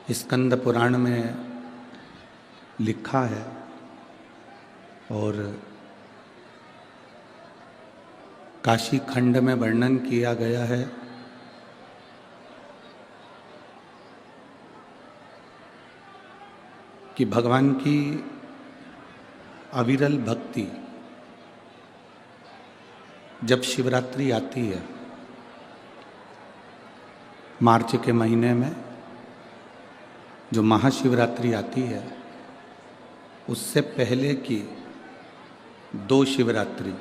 स्कंद पुराण में लिखा है और काशी खंड में वर्णन किया गया है कि भगवान की अविरल भक्ति जब शिवरात्रि आती है मार्च के महीने में जो महाशिवरात्रि आती है उससे पहले की 2 शिवरात्रि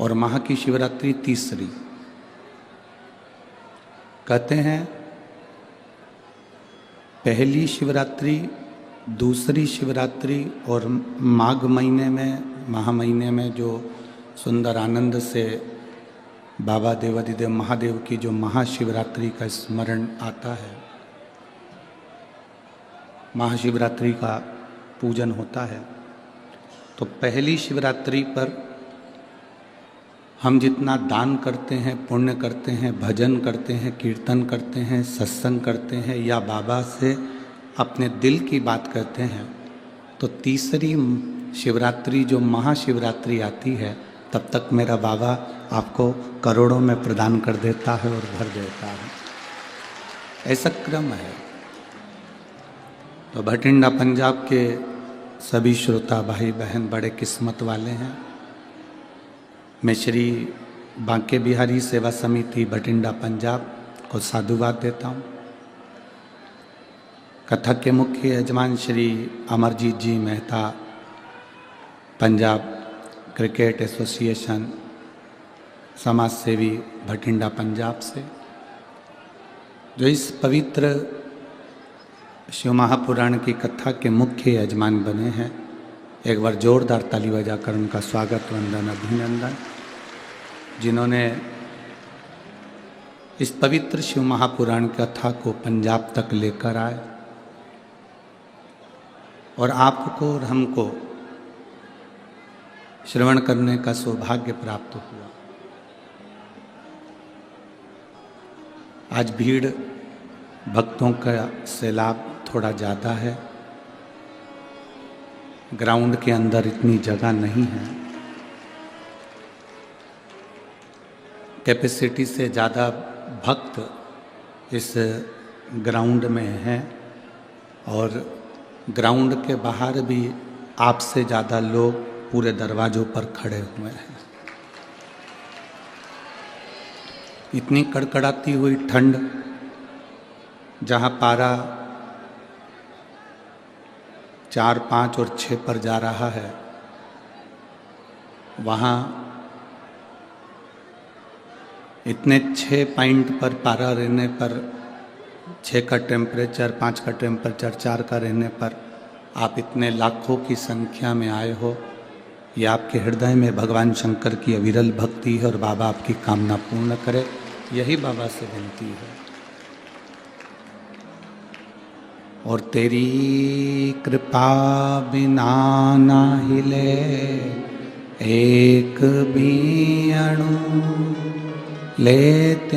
और माह की शिवरात्रि तीसरी कहते हैं पहली शिवरात्रि दूसरी शिवरात्रि और माघ महीने में महा महीने में जो सुंदर आनंद से बाबा देवादिदेव महादेव की जो महाशिवरात्रि का स्मरण आता है, महाशिवरात्रि का पूजन होता है। तो पहली शिवरात्रि पर हम जितना दान करते हैं, पुण्य करते हैं, भजन करते हैं, कीर्तन करते हैं, सत्संग करते हैं या बाबा से अपने दिल की बात करते हैं, तो तीसरी शिवरात्रि जो महाशिवरात्रि आती है तब तक मेरा बाबा आपको करोड़ों में प्रदान कर देता है और भर देता है। ऐसा क्रम है। तो भटिंडा पंजाब के सभी श्रोता भाई बहन बड़े किस्मत वाले हैं। मैं श्री बांके बिहारी सेवा समिति भटिंडा पंजाब को साधुवाद देता हूँ। कथक के मुख्य यजमान श्री अमरजीत जी मेहता पंजाब क्रिकेट एसोसिएशन समाज सेवी भटिंडा पंजाब से जो इस पवित्र शिव महापुराण की कथा के मुख्य यजमान बने हैं, एक बार जोरदार ताली बजाकर उनका स्वागत वंदन अभिनंदन। जिन्होंने इस पवित्र शिव महापुराण कथा को पंजाब तक लेकर आए और आपको और हमको श्रवण करने का सौभाग्य प्राप्त हुआ। आज भीड़ भक्तों का सैलाब थोड़ा ज़्यादा है, ग्राउंड के अंदर इतनी जगह नहीं है, कैपेसिटी से ज़्यादा भक्त इस ग्राउंड में हैं और ग्राउंड के बाहर भी आपसे ज़्यादा लोग पूरे दरवाज़ों पर खड़े हुए हैं। इतनी कड़कड़ाती हुई ठंड, जहाँ पारा 4, 5 और 6 पर जा रहा है, वहाँ इतने 6 पॉइंट पर पारा रहने पर 6 का टेम्परेचर, 5 का टेम्परेचर, 4 का रहने पर आप इतने लाखों की संख्या में आए हो। ये आपके हृदय में भगवान शंकर की अविरल भक्ति है और बाबा आपकी कामना पूर्ण करे, यही बाबा से विनती है। और तेरी कृपा बिना ना हिले एक भी अणु, लेते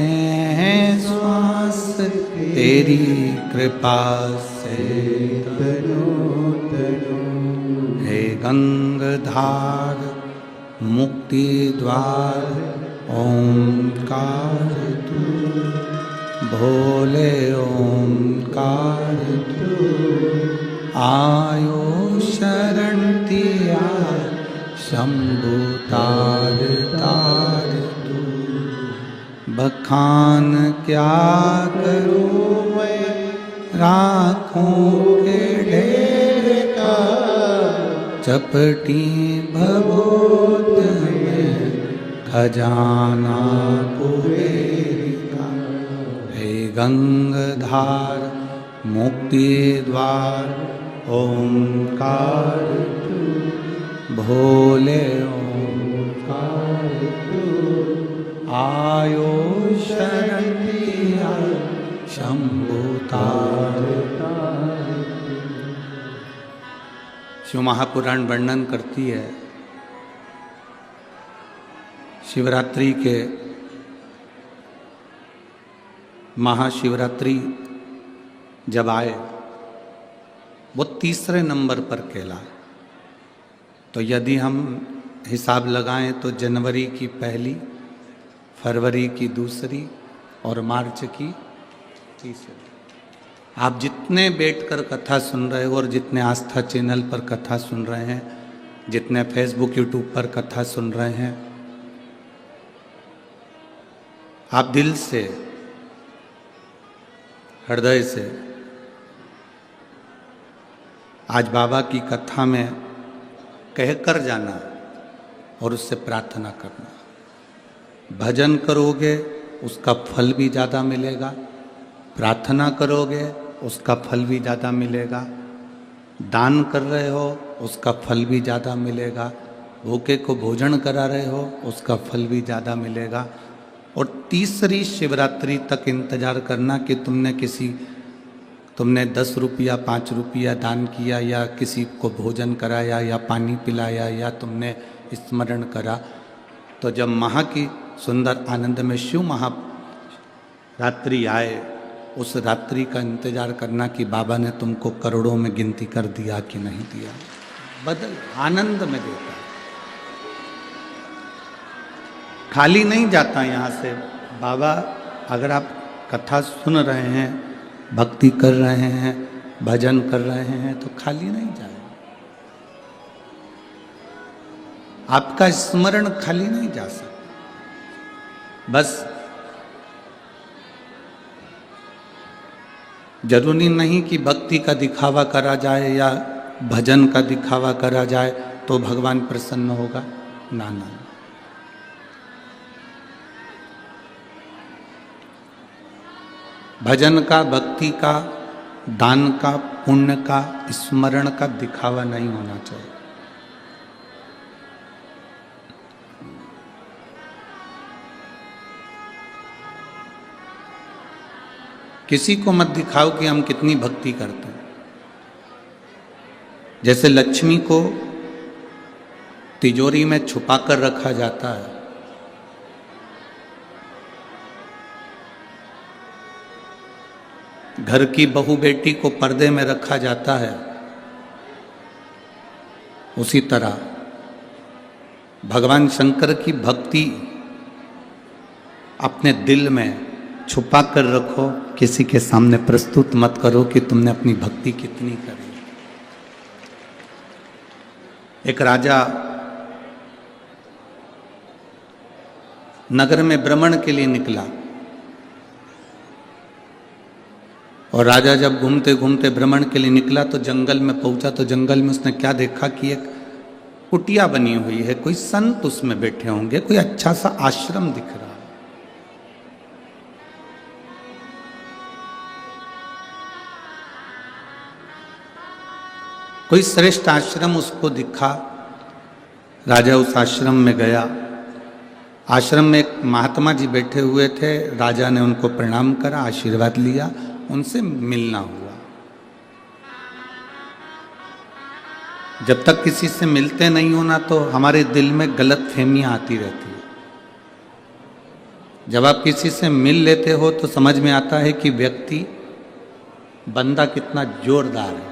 हैं श्वास तेरी कृपा से तनो तनो। हे गंगाधार मुक्ति द्वार ओंकार तू, भोले ओंकार तू, आयो शरण तिया शंभु तार तार तू। बखान क्या करूँ मैं राखों के ढेर का, चपटी भभूत में खजाना कुबेर का। हे गंगाधार मुक्ति द्वार ओंकार तू, भोले ओंकार तू, आयो शरण तिया शंभु तार तार। शिव महापुराण वर्णन करती है शिवरात्रि के महाशिवरात्रि जब आए वो तीसरे नंबर पर कहलाए। तो यदि हम हिसाब लगाएं तो जनवरी की पहली, फरवरी की दूसरी और मार्च की तीसरी। आप जितने बैठकर कथा सुन रहे हो और जितने आस्था चैनल पर कथा सुन रहे हैं, जितने फेसबुक यूट्यूब पर कथा सुन रहे हैं, आप दिल से, हृदय से आज बाबा की कथा में कहकर जाना और उससे प्रार्थना करना। भजन करोगे उसका फल भी ज़्यादा मिलेगा, प्रार्थना करोगे उसका फल भी ज़्यादा मिलेगा, दान कर रहे हो उसका फल भी ज़्यादा मिलेगा, भूखे को भोजन करा रहे हो उसका फल भी ज़्यादा मिलेगा। और तीसरी शिवरात्रि तक इंतज़ार करना कि तुमने 10 रुपया 5 रुपया दान किया या किसी को भोजन कराया या पानी पिलाया या तुमने स्मरण करा। तो जब महा की सुंदर आनंद में शिव महारात्रि आए, उस रात्रि का इंतजार करना कि बाबा ने तुमको करोड़ों में गिनती कर दिया कि नहीं दिया। बदल आनंद में देता, खाली नहीं जाता यहाँ से। बाबा अगर आप कथा सुन रहे हैं, भक्ति कर रहे हैं, भजन कर रहे हैं तो खाली नहीं जाए। आपका स्मरण खाली नहीं जा सकता। बस जरूरी नहीं कि भक्ति का दिखावा करा जाए या भजन का दिखावा करा जाए तो भगवान प्रसन्न होगा, ना ना। भजन का, भक्ति का, दान का, पुण्य का, स्मरण का दिखावा नहीं होना चाहिए। किसी को मत दिखाओ कि हम कितनी भक्ति करते हैं। जैसे लक्ष्मी को तिजोरी में छुपा कर रखा जाता है, घर की बहू बेटी को पर्दे में रखा जाता है, उसी तरह भगवान शंकर की भक्ति अपने दिल में छुपा कर रखो, किसी के सामने प्रस्तुत मत करो कि तुमने अपनी भक्ति कितनी करी। एक राजा नगर में भ्रमण के लिए निकला और राजा जब घूमते घूमते भ्रमण के लिए निकला तो जंगल में पहुंचा। तो जंगल में उसने क्या देखा कि एक कुटिया बनी हुई है, कोई संत उसमें बैठे होंगे, कोई अच्छा सा आश्रम दिख रहा है। कोई श्रेष्ठ आश्रम उसको दिखा। राजा उस आश्रम में गया। आश्रम में एक महात्मा जी बैठे हुए थे। राजा ने उनको प्रणाम करा, आशीर्वाद लिया, उनसे मिलना हुआ। जब तक किसी से मिलते नहीं हो ना तो हमारे दिल में गलत फहमियां आती रहती है। जब आप किसी से मिल लेते हो तो समझ में आता है कि व्यक्ति, बंदा कितना जोरदार है,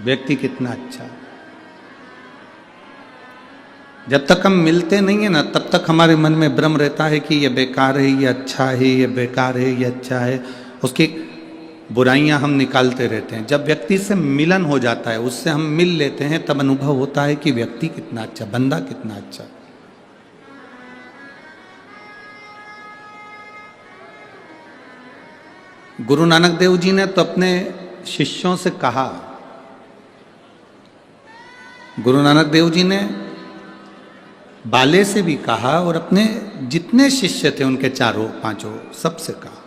व्यक्ति कितना अच्छा है। जब तक हम मिलते नहीं है ना तब तक हमारे मन में भ्रम रहता है कि ये बेकार है, ये अच्छा है, ये बेकार है, ये अच्छा है। उसकी बुराइयां हम निकालते रहते हैं। जब व्यक्ति से मिलन हो जाता है, उससे हम मिल लेते हैं, तब अनुभव होता है कि व्यक्ति कितना अच्छा, बंदा कितना अच्छा। गुरु नानक देव जी ने तो अपने शिष्यों से कहा, गुरु नानक देव जी ने बाले से भी कहा और अपने जितने शिष्य थे उनके चारों पांचों सबसे कहा।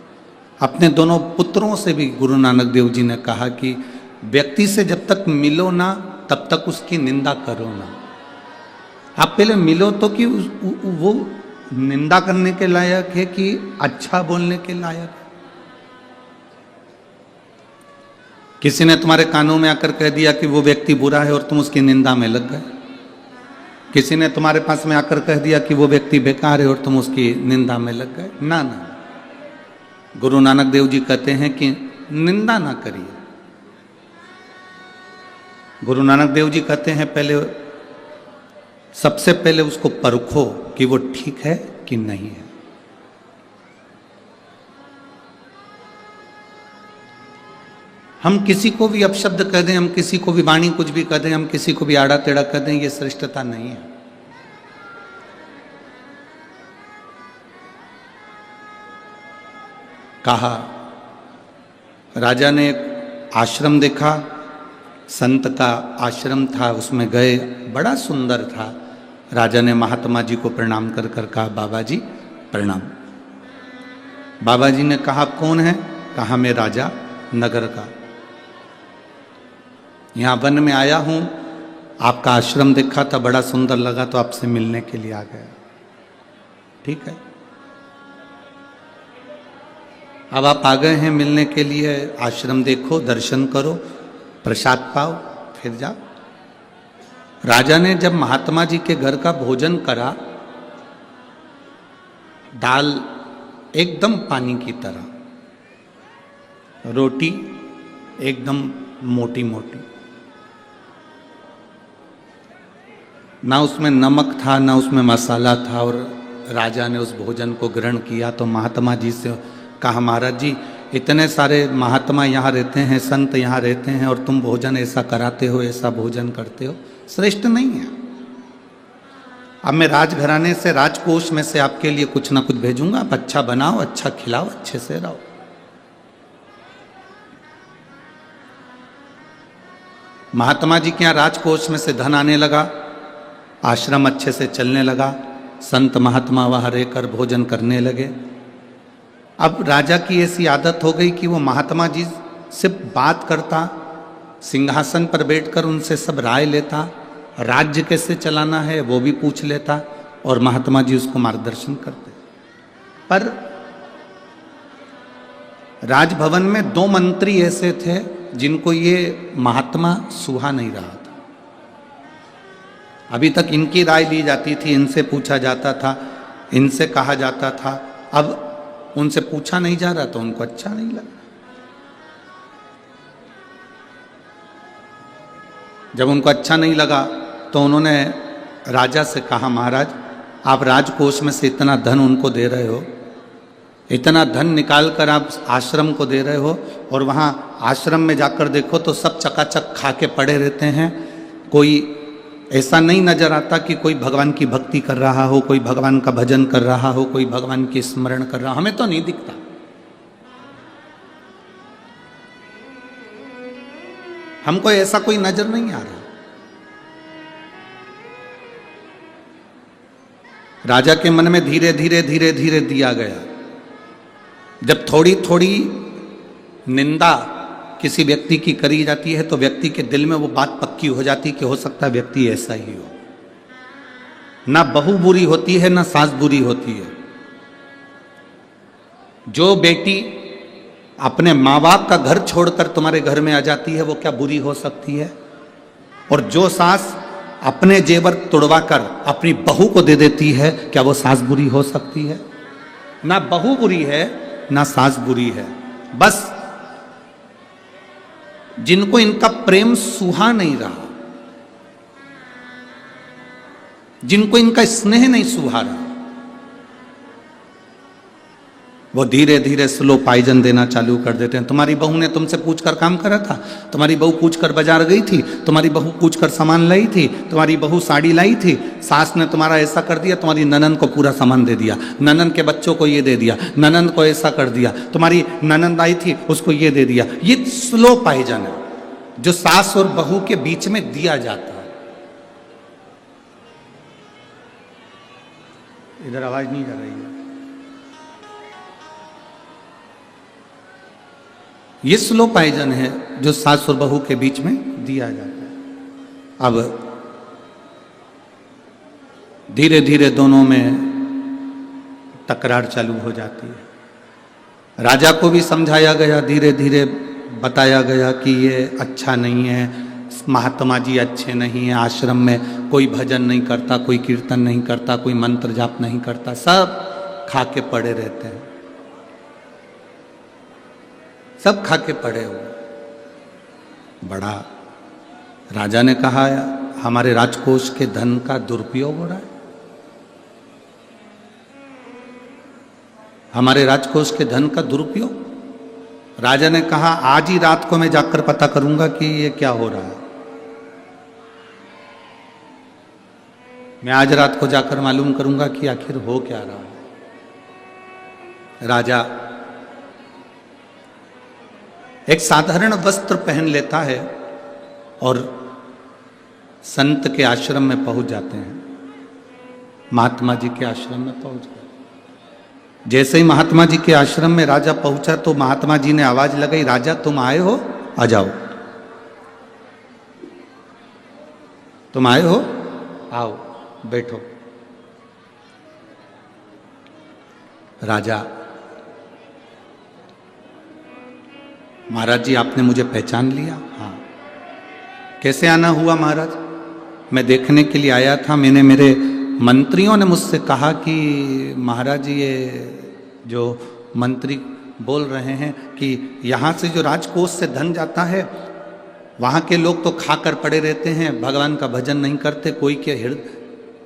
अपने दोनों पुत्रों से भी गुरु नानक देव जी ने कहा कि व्यक्ति से जब तक मिलो ना तब तक उसकी निंदा करो ना। आप पहले मिलो तो कि वो निंदा करने के लायक है कि अच्छा बोलने के लायक है। किसी ने तुम्हारे कानों में आकर कह दिया कि वो व्यक्ति बुरा है और तुम उसकी निंदा में लग गए। किसी ने तुम्हारे पास में आकर कह दिया कि वो व्यक्ति बेकार है और तुम उसकी निंदा में लग गए। ना ना, गुरु नानक देव जी कहते हैं कि निंदा ना करिए। गुरु नानक देव जी कहते हैं पहले, सबसे पहले उसको परखो कि वो ठीक है कि नहीं है। हम किसी को भी अपशब्द कह दें, हम किसी को भी वाणी कुछ भी कह दें, हम किसी को भी आड़ा टेढ़ा कह दें, ये श्रेष्ठता नहीं है। कहा, राजा ने एक आश्रम देखा, संत का आश्रम था, उसमें गए, बड़ा सुंदर था। राजा ने महात्मा जी को प्रणाम कर कर कहा, बाबा जी प्रणाम। बाबा जी ने कहा, कौन है? कहा, मैं राजा नगर का, यहाँ वन में आया हूँ, आपका आश्रम देखा था, बड़ा सुंदर लगा तो आपसे मिलने के लिए आ गया। ठीक है, अब आप आ गए हैं मिलने के लिए, आश्रम देखो, दर्शन करो, प्रसाद पाओ, फिर जाओ। राजा ने जब महात्मा जी के घर का भोजन करा, दाल एकदम पानी की तरह, रोटी एकदम मोटी मोटी, ना उसमें नमक था ना उसमें मसाला था। और राजा ने उस भोजन को ग्रहण किया तो महात्मा जी से कहा, महाराज जी इतने सारे महात्मा यहाँ रहते हैं, संत यहाँ रहते हैं, और तुम भोजन ऐसा कराते हो, ऐसा भोजन करते हो, श्रेष्ठ नहीं है। अब मैं राजघराने से, राजकोष में से आपके लिए कुछ ना कुछ भेजूंगा, आप अच्छा बनाओ, अच्छा खिलाओ, अच्छे से रहो। महात्मा जी के यहाँ राजकोष में से धन आने लगा, आश्रम अच्छे से चलने लगा, संत महात्मा वहाँ रहकर भोजन करने लगे। अब राजा की ऐसी आदत हो गई कि वो महात्मा जी से बात करता, सिंहासन पर बैठकर उनसे सब राय लेता, राज्य कैसे चलाना है वो भी पूछ लेता, और महात्मा जी उसको मार्गदर्शन करते। पर राजभवन में 2 मंत्री ऐसे थे जिनको ये महात्मा सुहा नहीं रहा था। अभी तक इनकी राय ली जाती थी, इनसे पूछा जाता था, इनसे कहा जाता था, अब उनसे पूछा नहीं जा रहा तो उनको अच्छा नहीं लगा। जब उनको अच्छा नहीं लगा तो उन्होंने राजा से कहा, महाराज आप राजकोष में से इतना धन उनको दे रहे हो, इतना धन निकाल कर आप आश्रम को दे रहे हो, और वहाँ आश्रम में जाकर देखो तो सब चकाचक खा के पड़े रहते हैं, कोई ऐसा नहीं नजर आता कि कोई भगवान की भक्ति कर रहा हो, कोई भगवान का भजन कर रहा हो, कोई भगवान की स्मरण कर रहा हो, हमें तो नहीं दिखता। हमको ऐसा कोई नजर नहीं आ रहा। राजा के मन में धीरे धीरे धीरे धीरे दिया गया। जब थोड़ी थोड़ी निंदा किसी व्यक्ति की करी जाती है तो व्यक्ति के दिल में वो बात पक्की हो जाती कि हो सकता है व्यक्ति ऐसा ही हो। ना बहू बुरी होती है ना सास बुरी होती है। जो बेटी अपने माँ बाप का घर छोड़कर तुम्हारे घर में आ जाती है वो क्या बुरी हो सकती है? और जो सास अपने जेवर तुड़वाकर अपनी बहू को दे देती है, क्या वो सास बुरी हो सकती है? ना बहू बुरी है ना सास बुरी है। बस जिनको इनका प्रेम सुहा नहीं रहा, जिनको इनका स्नेह नहीं सुहा रहा, वो धीरे धीरे स्लो पॉइजन देना चालू कर देते हैं। तुम्हारी बहू ने तुमसे पूछकर काम करा था, तुम्हारी बहू पूछकर बाजार गई थी, तुम्हारी बहू पूछकर सामान लाई थी, तुम्हारी बहू साड़ी लाई थी, सास ने तुम्हारा ऐसा कर दिया, तुम्हारी ननंद को पूरा सामान दे दिया, ननंद के बच्चों को ये दे दिया, ननंद को ऐसा कर दिया, तुम्हारी ननंद आई थी उसको ये दे दिया। ये स्लो पॉइजन है जो सास और बहू के बीच में दिया जाता है। इधर आवाज नहीं जा रही है। ये स्लो पॉइजन है जो सास और बहू के बीच में दिया जाता है। अब धीरे धीरे दोनों में तकरार चालू हो जाती है। राजा को भी समझाया गया, धीरे धीरे बताया गया कि ये अच्छा नहीं है, महात्मा जी अच्छे नहीं है, आश्रम में कोई भजन नहीं करता, कोई कीर्तन नहीं करता, कोई मंत्र जाप नहीं करता, सब खा के पड़े रहते हैं। सब खा के पड़े हो। बड़ा राजा ने कहा, हमारे राजकोष के धन का दुरुपयोग हो रहा है, हमारे राजकोष के धन का दुरुपयोग। राजा ने कहा, आज ही रात को मैं जाकर पता करूंगा कि ये क्या हो रहा है। मैं आज रात को जाकर मालूम करूंगा कि आखिर हो क्या रहा है। राजा एक साधारण वस्त्र पहन लेता है और संत के आश्रम में पहुंच जाते हैं। महात्मा जी के आश्रम में पहुंच गए। जैसे ही महात्मा जी के आश्रम में राजा पहुंचा तो महात्मा जी ने आवाज लगाई, राजा तुम आए हो, आ जाओ। तुम आए हो, आओ बैठो। राजा, महाराज जी आपने मुझे पहचान लिया? हाँ। कैसे आना हुआ महाराज? मैं देखने के लिए आया था। मेरे मंत्रियों ने मुझसे कहा कि महाराज जी ये जो मंत्री बोल रहे हैं कि यहाँ से जो राजकोष से धन जाता है, वहाँ के लोग तो खाकर पड़े रहते हैं, भगवान का भजन नहीं करते। कोई के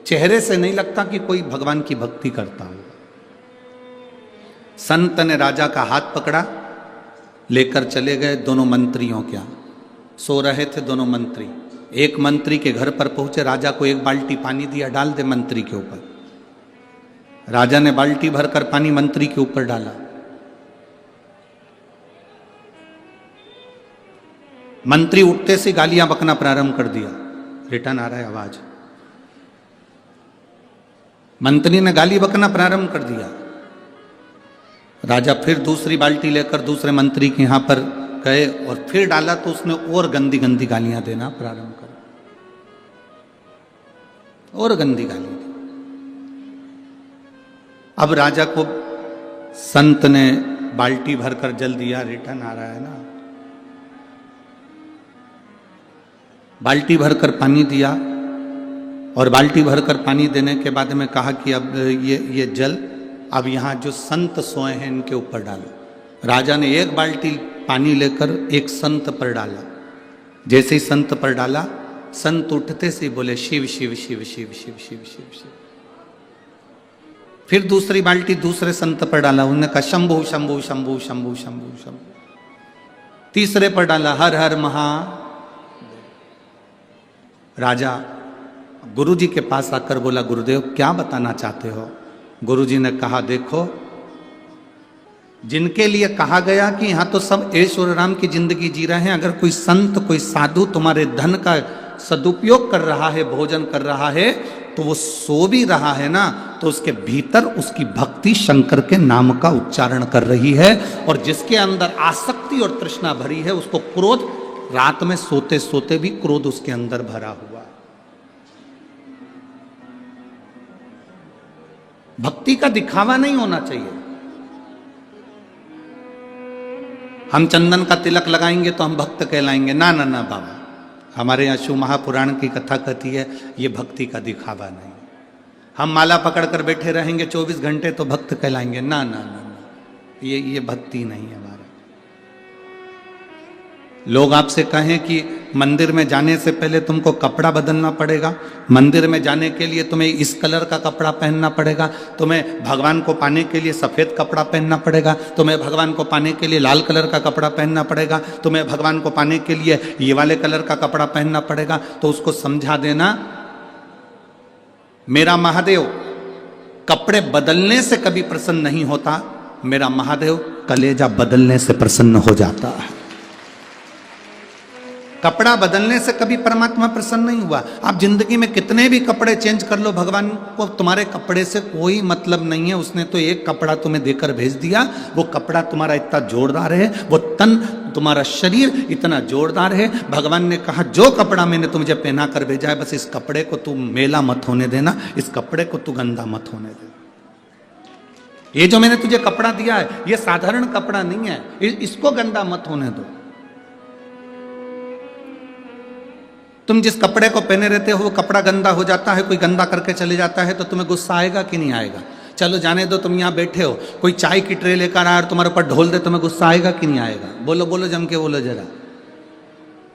चेहरे से नहीं लगता कि कोई भगवान की भक्ति करता हो। संत ने राजा का हाथ पकड़ा, लेकर चले गए दोनों मंत्रियों क्या सो रहे थे दोनों मंत्री। एक मंत्री के घर पर पहुंचे, राजा को एक बाल्टी पानी दिया, डाल दे मंत्री के ऊपर। राजा ने बाल्टी भरकर पानी मंत्री के ऊपर डाला। मंत्री उठते से गालियां बकना प्रारंभ कर दिया। रिटर्न आ रहा है आवाज। मंत्री ने गाली बकना प्रारंभ कर दिया। राजा फिर दूसरी बाल्टी लेकर दूसरे मंत्री के यहां पर गए और फिर डाला तो उसने और गंदी गंदी गालियां देना प्रारंभ कर, और गंदी गाली दी। अब राजा को संत ने बाल्टी भरकर जल दिया। रिटर्न आ रहा है ना। बाल्टी भरकर पानी दिया और बाल्टी भरकर पानी देने के बाद में कहा कि अब ये जल अब यहाँ जो संत सोए हैं इनके ऊपर डालो। राजा ने एक बाल्टी पानी लेकर एक संत पर डाला। जैसे ही संत पर डाला, संत उठते से बोले शिव शिव शिव शिव शिव शिव शिव शिव। फिर दूसरी बाल्टी दूसरे संत पर डाला, उन्होंने कहा शंभु शंभु शंभु शंभु शंभु शंभु। तीसरे पर डाला हर हर महा। राजा गुरुजी के पास आकर बोला, गुरुदेव क्या बताना चाहते हो? गुरुजी ने कहा, देखो जिनके लिए कहा गया कि यहां तो सब ऐश्वर राम की जिंदगी जी रहे हैं, अगर कोई संत कोई साधु तुम्हारे धन का सदुपयोग कर रहा है, भोजन कर रहा है, तो वो सो भी रहा है ना, तो उसके भीतर उसकी भक्ति शंकर के नाम का उच्चारण कर रही है। और जिसके अंदर आसक्ति और तृष्णा भरी है, उसको क्रोध, रात में सोते सोते भी क्रोध उसके अंदर भरा हुआ। भक्ति का दिखावा नहीं होना चाहिए। हम चंदन का तिलक लगाएंगे तो हम भक्त कहलाएंगे, ना ना ना बाबा। हमारे यहाँ शिव महापुराण की कथा कहती है ये भक्ति का दिखावा नहीं। हम माला पकड़कर बैठे रहेंगे 24 घंटे तो भक्त कहलाएंगे, ना ना ना ना, ये भक्ति नहीं है हमारा। लोग आपसे कहें कि मंदिर में जाने से पहले तुमको कपड़ा बदलना पड़ेगा, मंदिर में जाने के लिए तुम्हें इस कलर का कपड़ा पहनना पड़ेगा, तुम्हें भगवान को पाने के लिए सफ़ेद कपड़ा पहनना पड़ेगा, तुम्हें भगवान को पाने के लिए लाल कलर का कपड़ा पहनना पड़ेगा, तुम्हें भगवान को पाने के लिए ये वाले कलर का कपड़ा पहनना पड़ेगा। तो उसको समझा देना, मेरा महादेव कपड़े बदलने से कभी प्रसन्न नहीं होता, मेरा महादेव कलेजा बदलने से प्रसन्न हो जाता है। कपड़ा बदलने से कभी परमात्मा प्रसन्न नहीं हुआ। आप जिंदगी में कितने भी कपड़े चेंज कर लो, भगवान को तुम्हारे कपड़े से कोई मतलब नहीं है। उसने तो एक कपड़ा तुम्हें देकर भेज दिया, वो कपड़ा तुम्हारा इतना जोरदार है, वो तन तुम्हारा शरीर इतना जोरदार है। भगवान ने कहा जो कपड़ा मैंने तुझे पहना कर भेजा है, बस इस कपड़े को तू मेला मत होने देना, इस कपड़े को तू गंदा मत होने देना। ये जो मैंने तुझे कपड़ा दिया है ये साधारण कपड़ा नहीं है, इसको गंदा मत होने दो। तुम जिस कपड़े को पहने रहते हो वो कपड़ा गंदा हो जाता है, कोई गंदा करके चले जाता है तो तुम्हें गुस्सा आएगा कि नहीं आएगा? चलो जाने दो, तुम यहाँ बैठे हो, कोई चाय की ट्रे लेकर आया और तुम्हारे ऊपर ढोल दे, तुम्हें गुस्सा आएगा कि नहीं आएगा? बोलो बोलो, जम के बोलो जरा।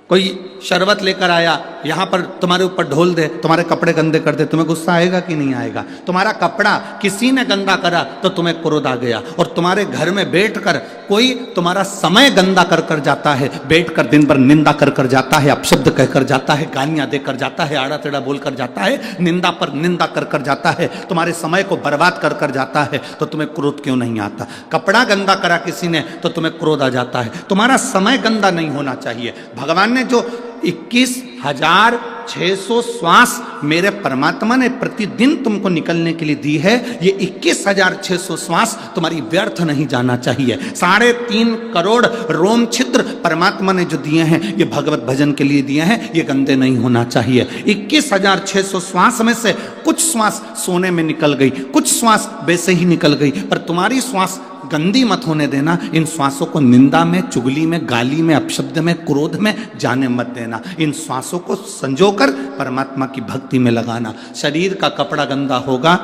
कोई शरबत लेकर आया, यहाँ पर तुम्हारे ऊपर ढोल दे, तुम्हारे कपड़े गंदे कर दे, तुम्हें गुस्सा आएगा कि नहीं आएगा? तुम्हारा कपड़ा किसी ने गंदा करा तो तुम्हें क्रोध आ गया। और तुम्हारे घर में बैठकर कोई तुम्हारा समय गंदा कर कर जाता है, बैठकर दिन भर निंदा कर कर जाता है, अपशब्द कहकर जाता है, गालियां देकर जाता है, आड़ा टेढ़ा बोल कर जाता है, निंदा पर निंदा कर कर जाता है, तुम्हारे समय को बर्बाद कर कर जाता है, तो तुम्हें क्रोध क्यों नहीं आता? कपड़ा गंदा करा किसी ने तो तुम्हें क्रोध आ जाता है। तुम्हारा समय गंदा नहीं होना चाहिए। भगवान ने जो 21,600 श्वास मेरे परमात्मा ने प्रतिदिन तुमको निकलने के लिए दी है, ये 21,600 श्वास तुम्हारी व्यर्थ नहीं जाना चाहिए। 3.5 करोड़ रोम छिद्र परमात्मा ने जो दिए हैं, ये भगवत भजन के लिए दिए हैं, ये गंदे नहीं होना चाहिए। 21,600 श्वास में से कुछ श्वास सोने में निकल गई, कुछ श्वास वैसे ही निकल गई, पर तुम्हारी श्वास गंदी मत होने देना। इन श्वासों को निंदा में, चुगली में, गाली में, अपशब्द में, क्रोध में जाने मत देना। इन श्वासों को संजोकर परमात्मा की भक्ति में लगाना। शरीर का कपड़ा गंदा होगा,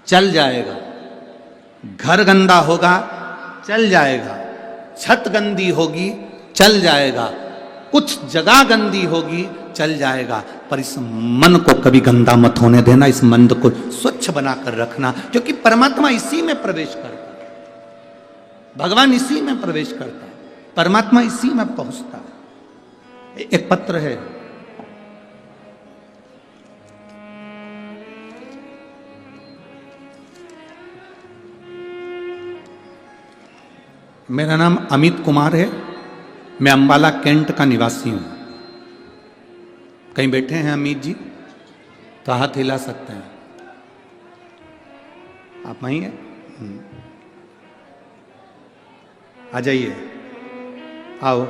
चल जाएगा। घर गंदा होगा, चल जाएगा। छत गंदी होगी, चल जाएगा। कुछ जगह गंदी होगी, चल जाएगा, पर इस मन को कभी गंदा मत होने देना। इस मन को स्वच्छ बनाकर रखना, क्योंकि परमात्मा इसी में प्रवेश करता है, भगवान इसी में प्रवेश करता है, परमात्मा इसी में पहुंचता है। एक पत्र है, मेरा नाम अमित कुमार है, मैं अंबाला कैंट का निवासी हूं। कहीं बैठे हैं अमित जी तो हाथ हिला सकते हैं। आप वहीं हैं? आ जाइए, आओ,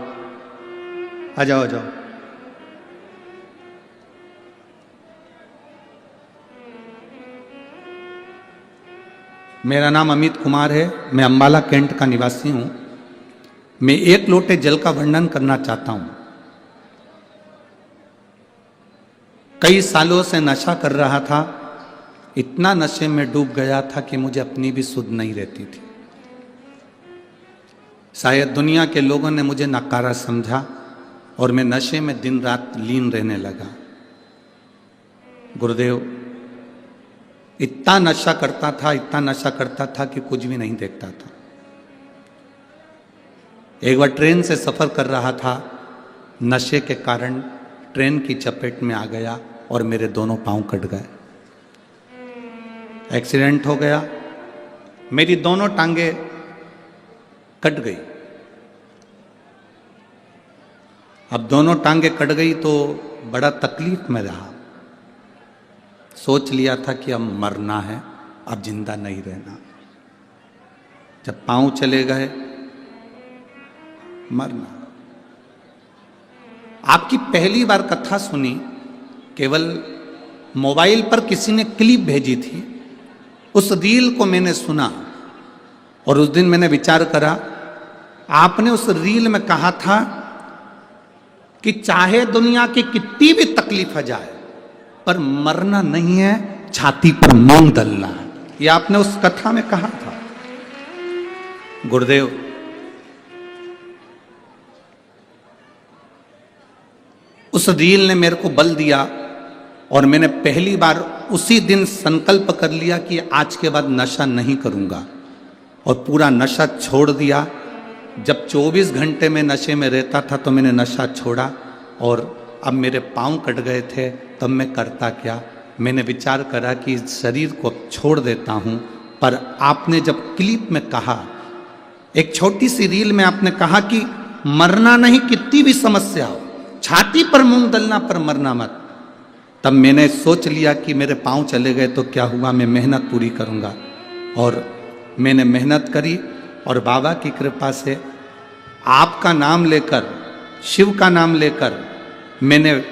आ जाओ, आ जाओ। मेरा नाम अमित कुमार है, मैं अंबाला कैंट का निवासी हूं। मैं एक लोटे जल का वर्णन करना चाहता हूं। कई सालों से नशा कर रहा था, इतना नशे में डूब गया था कि मुझे अपनी भी सुध नहीं रहती थी। शायद दुनिया के लोगों ने मुझे नकारा समझा और मैं नशे में दिन रात लीन रहने लगा। गुरुदेव, इतना नशा करता था, इतना नशा करता था कि कुछ भी नहीं देखता था। एक बार ट्रेन से सफर कर रहा था, नशे के कारण ट्रेन की चपेट में आ गया और मेरे दोनों पांव कट गए। एक्सीडेंट हो गया, मेरी दोनों टांगे कट गई। अब दोनों टांगे कट गई तो बड़ा तकलीफ में रहा। सोच लिया था कि अब मरना है, अब जिंदा नहीं रहना। जब पांव चले गए, मरना। आपकी पहली बार कथा सुनी, केवल मोबाइल पर किसी ने क्लिप भेजी थी, उस रील को मैंने सुना और उस दिन मैंने विचार करा, आपने उस रील में कहा था कि चाहे दुनिया की कितनी भी तकलीफ आ जाए, पर मरना नहीं है, छाती पर मूंग दलना है। ये आपने उस कथा में कहा था। गुरुदेव, उस रील ने मेरे को बल दिया और मैंने पहली बार उसी दिन संकल्प कर लिया कि आज के बाद नशा नहीं करूंगा, और पूरा नशा छोड़ दिया। जब 24 घंटे में नशे में रहता था तो मैंने नशा छोड़ा, और अब मेरे पांव कट गए थे, तब मैं करता क्या? मैंने विचार करा कि इस शरीर को छोड़ देता हूं। पर आपने जब क्लिप में कहा, एक छोटी सी रील में आपने कहा कि मरना नहीं, कितनी भी समस्या हो, छाती पर मूंग दलना, पर मरना मत। तब मैंने सोच लिया कि मेरे पांव चले गए तो क्या हुआ, मैं मेहनत पूरी करूंगा। और मैंने मेहनत करी और बाबा की कृपा से आपका नाम लेकर, शिव का नाम लेकर, मैंने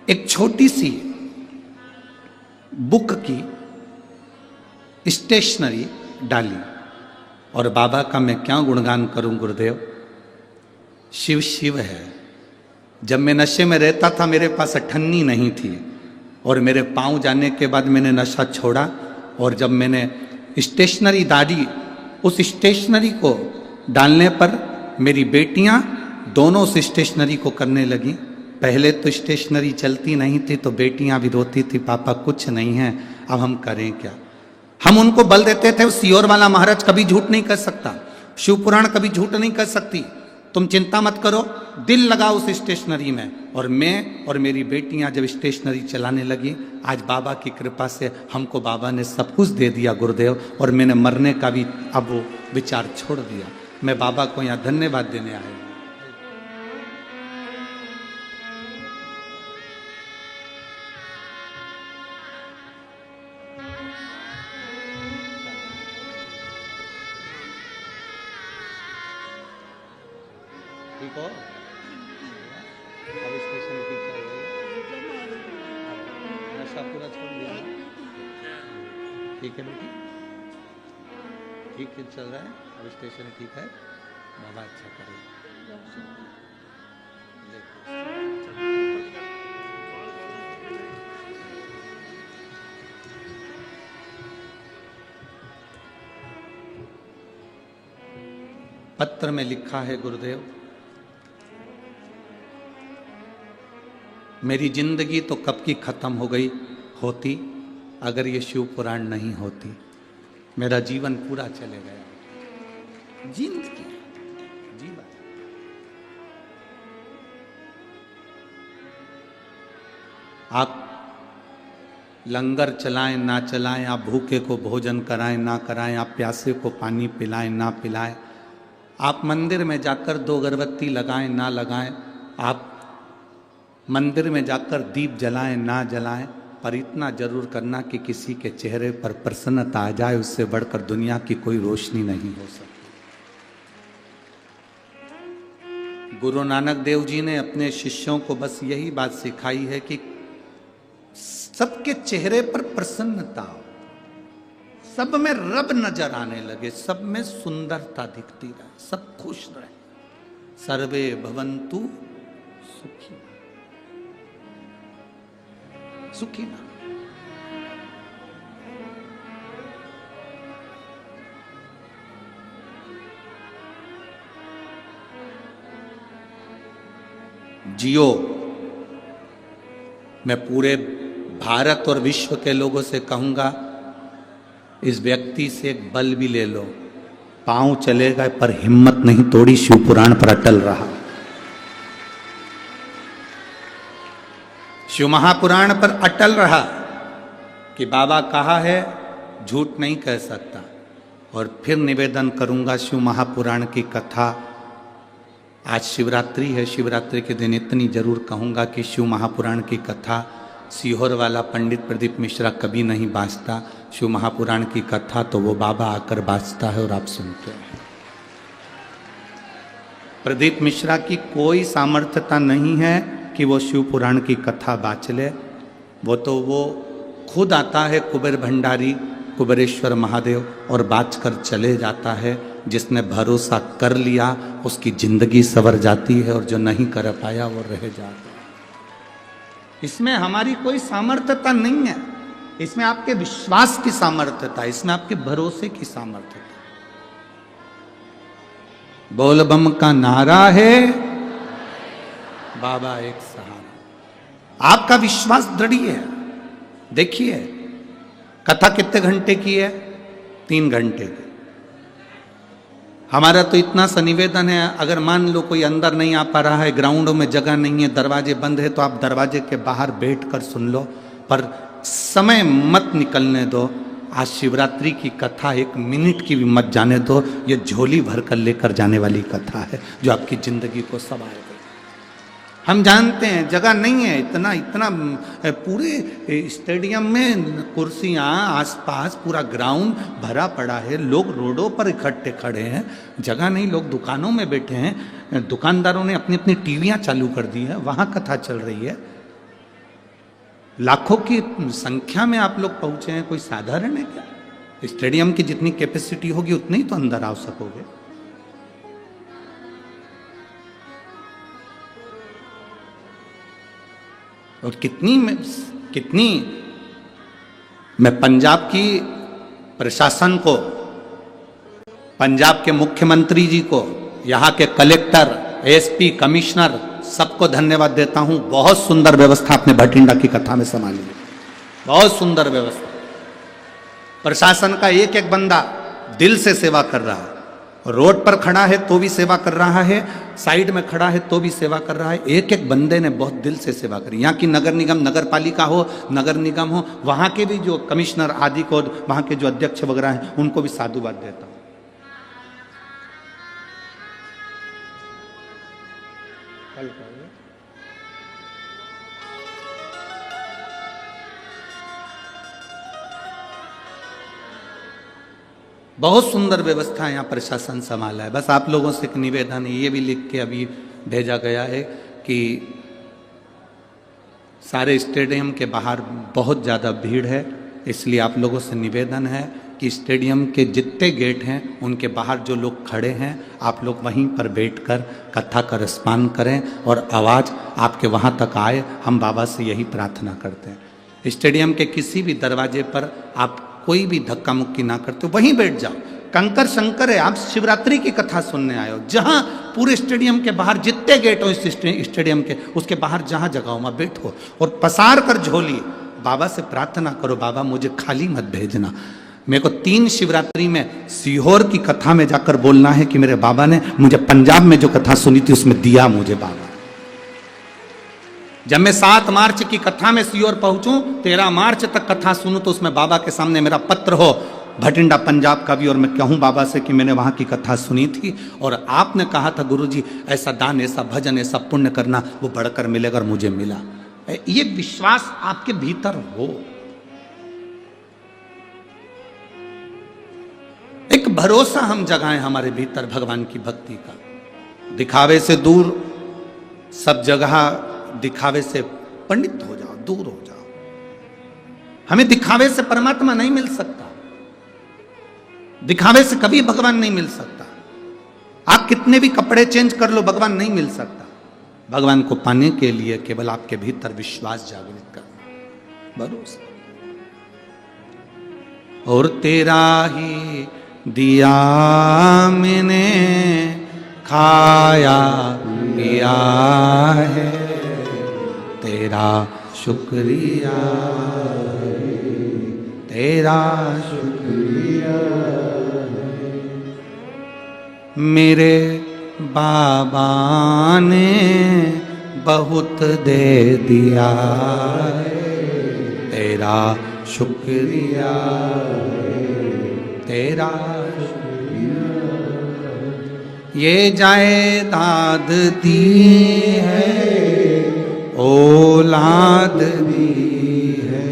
एक छोटी सी बुक की स्टेशनरी डाली। और बाबा का मैं क्या गुणगान करूं गुरुदेव, शिव शिव है। जब मैं नशे में रहता था मेरे पास अठन्नी नहीं थी, और मेरे पांव जाने के बाद मैंने नशा छोड़ा और जब मैंने स्टेशनरी डाली, उस स्टेशनरी को डालने पर मेरी बेटियां दोनों उस स्टेशनरी को करने लगी। पहले तो स्टेशनरी चलती नहीं थी तो बेटियां भी रोती थी, पापा कुछ नहीं है, अब हम करें क्या। हम उनको बल देते थे, सियोर वाला महाराज कभी झूठ नहीं कर सकता, शिव पुराण कभी झूठ नहीं कर सकती, तुम चिंता मत करो, दिल लगाओ उस स्टेशनरी में। और मैं और मेरी बेटियां जब स्टेशनरी चलाने लगी, आज बाबा की कृपा से हमको बाबा ने सब कुछ दे दिया गुरुदेव, और मैंने मरने का भी अब वो विचार छोड़ दिया। मैं बाबा को यहाँ धन्यवाद देने आया हूँ। ठीक हो? अब स्टेशन ठीक चल रही है, नशा पूरा छोड़ दिया? ठीक है बेटी, ठीक है चल रहा है, अब स्टेशन ठीक है, बाबा अच्छा करे। पत्र में लिखा है गुरुदेव, मेरी जिंदगी तो कब की खत्म हो गई होती अगर ये शिव पुराण नहीं होती, मेरा जीवन पूरा चले गया। जिंदगी जीवन, आप लंगर चलाएं ना चलाएं, आप भूखे को भोजन कराएं ना कराएं, आप प्यासे को पानी पिलाएं ना पिलाएं, आप मंदिर में जाकर 2 अगरबत्ती लगाएं ना लगाएं, आप मंदिर में जाकर दीप जलाएं ना जलाएं, पर इतना जरूर करना कि किसी के चेहरे पर प्रसन्नता आ जाए, उससे बढ़कर दुनिया की कोई रोशनी नहीं हो सकती। गुरु नानक देव जी ने अपने शिष्यों को बस यही बात सिखाई है कि सबके चेहरे पर प्रसन्नता हो, सब में रब नजर आने लगे, सब में सुंदरता दिखती रहे, सब खुश रहे। सर्वे भवन्तु सुखी सुखी ना। जियो। मैं पूरे भारत और विश्व के लोगों से कहूंगा, इस व्यक्ति से एक बल भी ले लो, पांव चले गए पर हिम्मत नहीं तोड़ी, शिव पुराण पर अटल रहा। शिव महापुराण पर अटल रहा कि बाबा कहा है, झूठ नहीं कह सकता। और फिर निवेदन करूंगा, शिव महापुराण की कथा, आज शिवरात्रि है, शिवरात्रि के दिन इतनी जरूर कहूंगा कि शिव महापुराण की कथा सीहोर वाला पंडित प्रदीप मिश्रा कभी नहीं बाँचता, शिव महापुराण की कथा तो वो बाबा आकर बाँचता है और आप सुनते हैं। प्रदीप मिश्रा की कोई सामर्थ्यता नहीं है कि वो शिव पुराण की कथा बाँच ले, वो खुद आता है कुबेर भंडारी, कुबेरेश्वर महादेव, और बाँच कर चले जाता है। जिसने भरोसा कर लिया उसकी जिंदगी संवर जाती है, और जो नहीं कर पाया वो रह जाता है। इसमें हमारी कोई सामर्थ्यता नहीं है, इसमें आपके विश्वास की सामर्थ्यता, इसमें आपके भरोसे की सामर्थ्यता। बोल बम का नारा है, बाबा एक सहारा। आपका विश्वास दृढ़ है। देखिए कथा कितने घंटे की है? 3 घंटे की। हमारा तो इतना सा निवेदन है, अगर मान लो कोई अंदर नहीं आ पा रहा है, ग्राउंडों में जगह नहीं है, दरवाजे बंद है, तो आप दरवाजे के बाहर बैठकर सुन लो, पर समय मत निकलने दो। आज शिवरात्रि की कथा 1 मिनट की भी मत जाने दो, ये झोली भर कर लेकर जाने वाली कथा है जो आपकी जिंदगी को संवार देगी। हम जानते हैं जगह नहीं है, इतना पूरे स्टेडियम में कुर्सियां, आसपास पूरा ग्राउंड भरा पड़ा है, लोग रोडों पर इकट्ठे खड़े हैं, जगह नहीं, लोग दुकानों में बैठे हैं, दुकानदारों ने अपनी अपनी टीवियां चालू कर दी है, वहां कथा चल रही है। लाखों की संख्या में आप लोग पहुंचे हैं, कोई साधारण है क्या? स्टेडियम की जितनी कैपेसिटी होगी उतनी ही तो अंदर आ सकोगे। और कितनी मैं पंजाब की प्रशासन को, पंजाब के मुख्यमंत्री जी को, यहाँ के कलेक्टर, एसपी, कमिश्नर, सबको धन्यवाद देता हूँ। बहुत सुंदर व्यवस्था आपने भटिंडा की कथा में संभाली है, बहुत सुंदर व्यवस्था। प्रशासन का एक एक बंदा दिल से सेवा कर रहा है। रोड पर खड़ा है तो भी सेवा कर रहा है, साइड में खड़ा है तो भी सेवा कर रहा है। एक एक बंदे ने बहुत दिल से सेवा करी। यहाँ की नगर निगम, नगर पालिका हो, नगर निगम हो, वहाँ के भी जो कमिश्नर आदि को, वहाँ के जो अध्यक्ष वगैरह हैं, उनको भी साधुवाद देता हूँ। बहुत सुंदर व्यवस्था यहाँ प्रशासन संभाला है। बस आप लोगों से एक निवेदन है, ये भी लिख के अभी भेजा गया है कि सारे स्टेडियम के बाहर बहुत ज़्यादा भीड़ है, इसलिए आप लोगों से निवेदन है कि स्टेडियम के जितने गेट हैं उनके बाहर जो लोग खड़े हैं, आप लोग वहीं पर बैठकर कथा का रसपान करें और आवाज़ आपके वहाँ तक आए। हम बाबा से यही प्रार्थना करते हैं। स्टेडियम के किसी भी दरवाजे पर आप कोई भी धक्का मुक्की ना करते, वहीं बैठ जाओ। कंकर शंकर है, आप शिवरात्रि की कथा सुनने आए हो। जहां पूरे स्टेडियम के बाहर जितने गेट हो इस स्टेडियम के, उसके बाहर जहां जगह हो वहां बैठो और पसार कर झोली बाबा से प्रार्थना करो, बाबा मुझे खाली मत भेजना। मेरे को 3 शिवरात्रि में सीहोर की कथा में जाकर बोलना है कि मेरे बाबा ने मुझे पंजाब में जो कथा सुनी थी उसमें दिया मुझे बाबा। जब मैं 7 मार्च की कथा में सीहोर पहुंचूं, 13 मार्च तक कथा सुनूं, तो उसमें बाबा के सामने मेरा पत्र हो भटिंडा पंजाब का भी, और मैं कहूं बाबा से कि मैंने वहां की कथा सुनी थी और आपने कहा था गुरुजी ऐसा दान, ऐसा भजन, ऐसा पुण्य करना, वो बढ़कर मिलेगा और मुझे मिला। ये विश्वास आपके भीतर हो, एक भरोसा हम जगाएं हमारे भीतर भगवान की भक्ति का। दिखावे से दूर, सब जगह दिखावे से पंडित हो जाओ, दूर हो जाओ। हमें दिखावे से परमात्मा नहीं मिल सकता, दिखावे से कभी भगवान नहीं मिल सकता। आप कितने भी कपड़े चेंज कर लो, भगवान नहीं मिल सकता। भगवान को पाने के लिए केवल आपके भीतर विश्वास जागृत करना, भरोसा। और तेरा ही दिया मैंने खाया पिया है, तेरा शुक्रिया, तेरा शुक्रिया। मेरे बाबा ने बहुत दे दिया है, तेरा शुक्रिया, तेरा शुक्रिया। ये जायदाद दी है, औलाद दी है,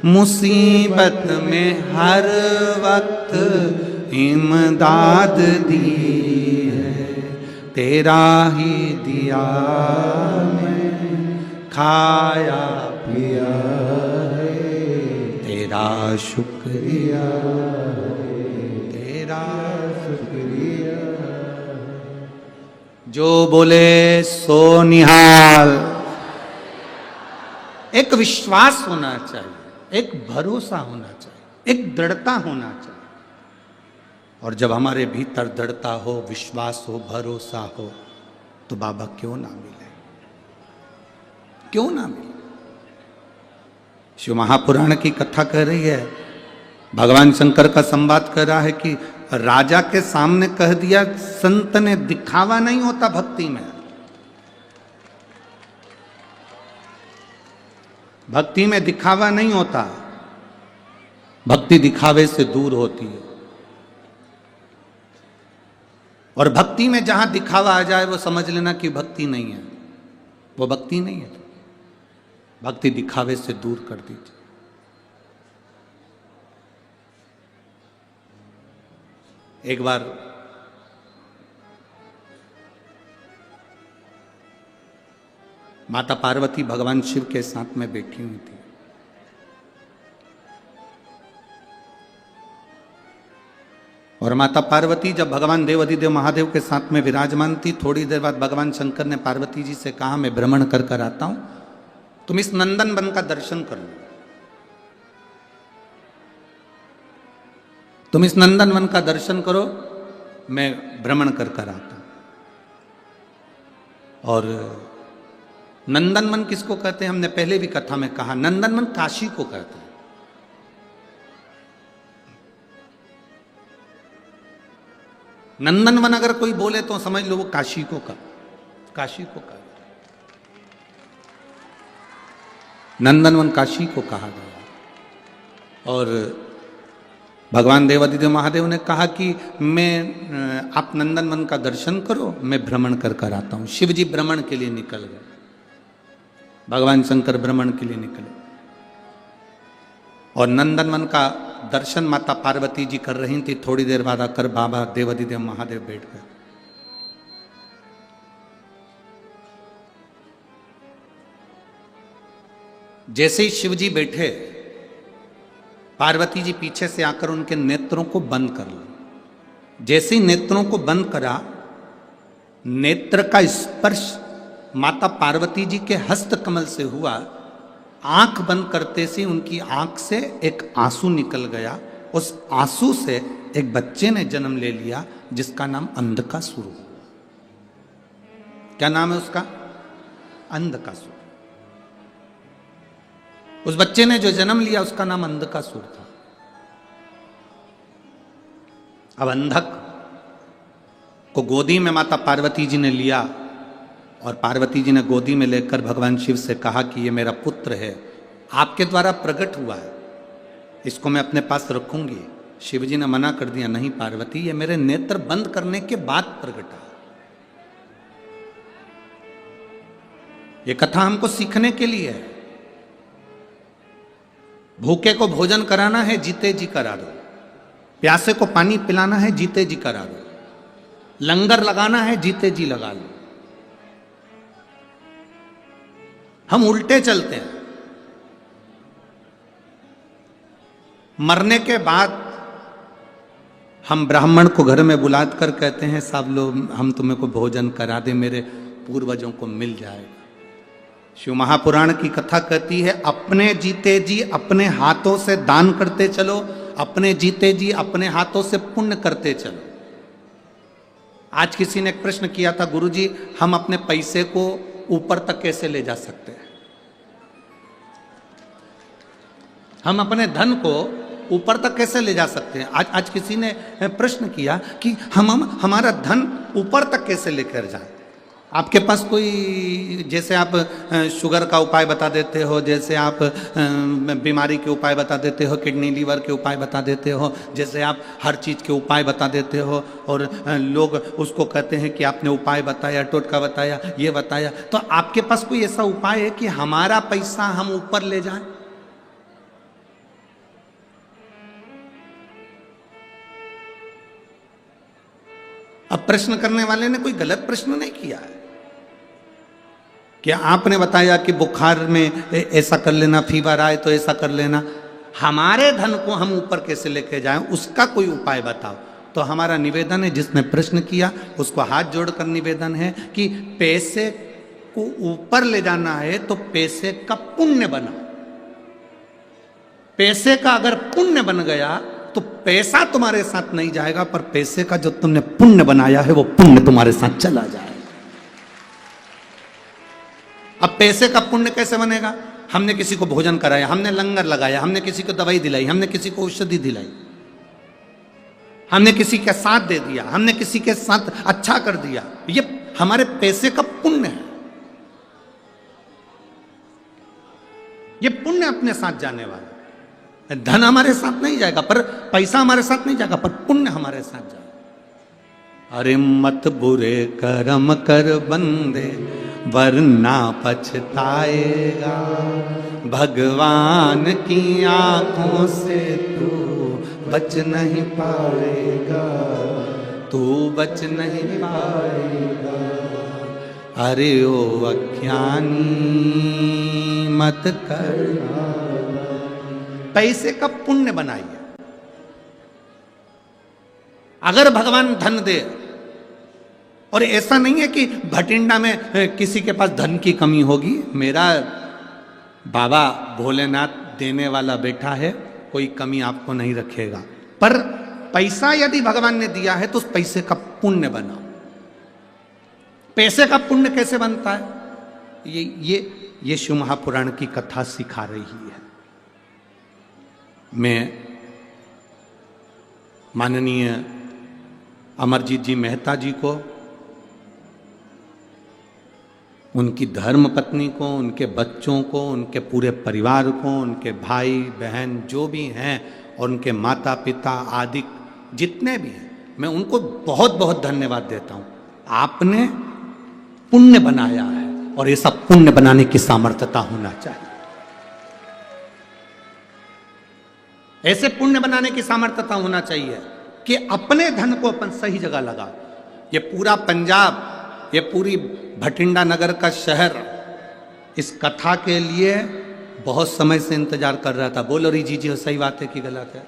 मुसीबत में हर वक्त इमदाद दी है, तेरा ही दिया मैं खाया पिया है, तेरा शुक्रिया, तेरा शुक्रिया। जो बोले सो निहाल। एक विश्वास होना चाहिए, एक भरोसा होना चाहिए, एक दृढ़ता होना चाहिए। और जब हमारे भीतर दृढ़ता हो, विश्वास हो, भरोसा हो, तो बाबा क्यों ना मिले, क्यों ना मिले। शिव महापुराण की कथा कह रही है, भगवान शंकर का संवाद कर रहा है कि राजा के सामने कह दिया, संत ने दिखावा नहीं होता भक्ति में, भक्ति में दिखावा नहीं होता, भक्ति दिखावे से दूर होती है। और भक्ति में जहां दिखावा आ जाए वो समझ लेना कि भक्ति नहीं है, वो भक्ति नहीं है। भक्ति दिखावे से दूर कर दीजिए। एक बार माता पार्वती भगवान शिव के साथ में बैठी हुई थी। और माता पार्वती जब भगवान देव अधिदेव महादेव के साथ में विराजमान थी, थोड़ी देर बाद भगवान शंकर ने पार्वती जी से कहा, मैं भ्रमण कर कर आता हूं, तुम इस नंदन वन का दर्शन कर लो। तुम इस नंदनवन का दर्शन करो, मैं भ्रमण कर कर आता हूं। और नंदनवन किसको कहते हैं? हमने पहले भी कथा में कहा, नंदनवन काशी को कहते हैं। नंदनवन अगर कोई बोले तो समझ लो वो काशी को कहा नंदनवन काशी को कहा गया। और भगवान देवादिदेव महादेव ने कहा कि आप नंदनवन का दर्शन करो, मैं भ्रमण कर कर आता हूं। शिव जी भ्रमण के लिए निकल गए, भगवान शंकर भ्रमण के लिए निकले और नंदनवन का दर्शन माता पार्वती जी कर रही थी। थोड़ी देर बाद आकर बाबा देवादिदेव महादेव बैठ गए। जैसे ही शिव जी बैठे, पार्वती जी पीछे से आकर उनके नेत्रों को बंद कर ली। जैसे ही नेत्रों को बंद करा, नेत्र का स्पर्श माता पार्वती जी के हस्त कमल से हुआ। आंख बंद करते से उनकी आंख से एक आंसू निकल गया। उस आंसू से एक बच्चे ने जन्म ले लिया जिसका नाम अंधकासुर। क्या नाम है उसका? अंधकासुर। उस बच्चे ने जो जन्म लिया उसका नाम अंधकासुर था। अब अंधक को गोदी में माता पार्वती जी ने लिया और पार्वती जी ने गोदी में लेकर भगवान शिव से कहा कि ये मेरा पुत्र है, आपके द्वारा प्रकट हुआ है, इसको मैं अपने पास रखूंगी। शिव जी ने मना कर दिया, नहीं पार्वती, ये मेरे नेत्र बंद करने के बाद प्रकटा। ये कथा हमको सीखने के लिए है। भूखे को भोजन कराना है, जीते जी करा दो। प्यासे को पानी पिलाना है, जीते जी करा दो। लंगर लगाना है, जीते जी लगा लो। हम उल्टे चलते हैं। मरने के बाद हम ब्राह्मण को घर में बुलाकर कहते हैं, सब लोग हम तुम्हें को भोजन करा दे, मेरे पूर्वजों को मिल जाएगा। शिव महापुराण की कथा कहती है, अपने जीते जी अपने हाथों से दान करते चलो, अपने जीते जी अपने हाथों से पुण्य करते चलो। आज किसी ने एक प्रश्न किया था, गुरुजी हम अपने पैसे को ऊपर तक कैसे ले जा सकते हैं? हम अपने धन को ऊपर तक कैसे ले जा सकते हैं? आज किसी ने प्रश्न किया कि हमारा धन ऊपर तक कैसे लेकर जाए। आपके पास कोई, जैसे आप शुगर का उपाय बता देते हो, जैसे आप बीमारी के उपाय बता देते हो, किडनी लीवर के उपाय बता देते हो, जैसे आप हर चीज़ के उपाय बता देते हो और लोग उसको कहते हैं कि आपने उपाय बताया, टोटका बताया, ये बताया, तो आपके पास कोई ऐसा उपाय है कि हमारा पैसा हम ऊपर ले जाएं? अब प्रश्न करने वाले ने कोई गलत प्रश्न नहीं किया है। क्या आपने बताया कि बुखार में ऐसा कर लेना, फीवर आए तो ऐसा कर लेना। हमारे धन को हम ऊपर कैसे लेके जाएं, उसका कोई उपाय बताओ। तो हमारा निवेदन है, जिसने प्रश्न किया उसको हाथ जोड़कर निवेदन है कि पैसे को ऊपर ले जाना है तो पैसे का पुण्य बना। पैसे का अगर पुण्य बन गया तो पैसा तुम्हारे साथ नहीं जाएगा, पर पैसे का जो तुमने पुण्य बनाया है वो पुण्य तुम्हारे साथ चला जाएगा। अब पैसे का पुण्य कैसे बनेगा? हमने किसी को भोजन कराया, हमने लंगर लगाया, हमने किसी को दवाई दिलाई, हमने किसी को औषधि दिलाई, हमने किसी के साथ दे दिया, हमने किसी के साथ अच्छा कर दिया, ये हमारे पैसे का पुण्य है। ये पुण्य अपने साथ जाने वाला। धन हमारे साथ नहीं जाएगा, पर पैसा हमारे साथ नहीं जाएगा, पर पुण्य हमारे साथ जाएगा। अरे मत बुरे कर्म कर बंदे वरना पछताएगा, भगवान की आंखों से तू बच नहीं पाएगा, तू बच नहीं पाएगा। अरे ओ अज्ञानी मत करना। पैसे का पुण्य बनाइए। अगर भगवान धन दे, और ऐसा नहीं है कि भटिंडा में किसी के पास धन की कमी होगी, मेरा बाबा भोलेनाथ देने वाला बैठा है, कोई कमी आपको नहीं रखेगा। पर पैसा यदि भगवान ने दिया है तो उस पैसे का पुण्य बनाओ। पैसे का पुण्य कैसे बनता है, ये शिव महापुराण की कथा सिखा रही है। मैं माननीय अमरजीत जी मेहता जी को, उनकी धर्म पत्नी को, उनके बच्चों को, उनके पूरे परिवार को, उनके भाई बहन जो भी हैं और उनके माता पिता आदि जितने भी हैं, मैं उनको बहुत बहुत धन्यवाद देता हूँ। आपने पुण्य बनाया है और ये सब पुण्य बनाने की सामर्थ्यता होना चाहिए। ऐसे पुण्य बनाने की सामर्थ्यता होना चाहिए कि अपने धन को अपन सही जगह लगा। ये पूरा पंजाब, ये पूरी भटिंडा नगर का शहर इस कथा के लिए बहुत समय से इंतजार कर रहा था। बोलो री जी सही बात है कि गलत है?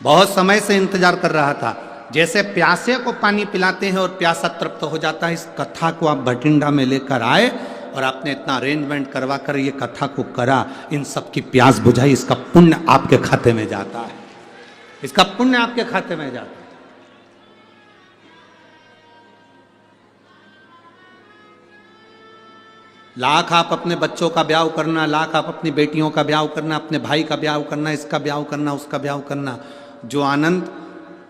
बहुत समय से इंतजार कर रहा था। जैसे प्यासे को पानी पिलाते हैं और प्यासा तृप्त हो जाता है, इस कथा को आप भटिंडा में लेकर आए और आपने इतना अरेंजमेंट करवा कर ये कथा को करा, इन सब की प्यास बुझाई। इसका पुण्य आपके खाते में जाता है, इसका पुण्य आपके खाते में जाता है। लाख आप अपने बच्चों का ब्याह करना, लाख आप अपनी बेटियों का ब्याह करना, अपने भाई का ब्याह करना, इसका ब्याह करना, उसका ब्याह करना, जो आनंद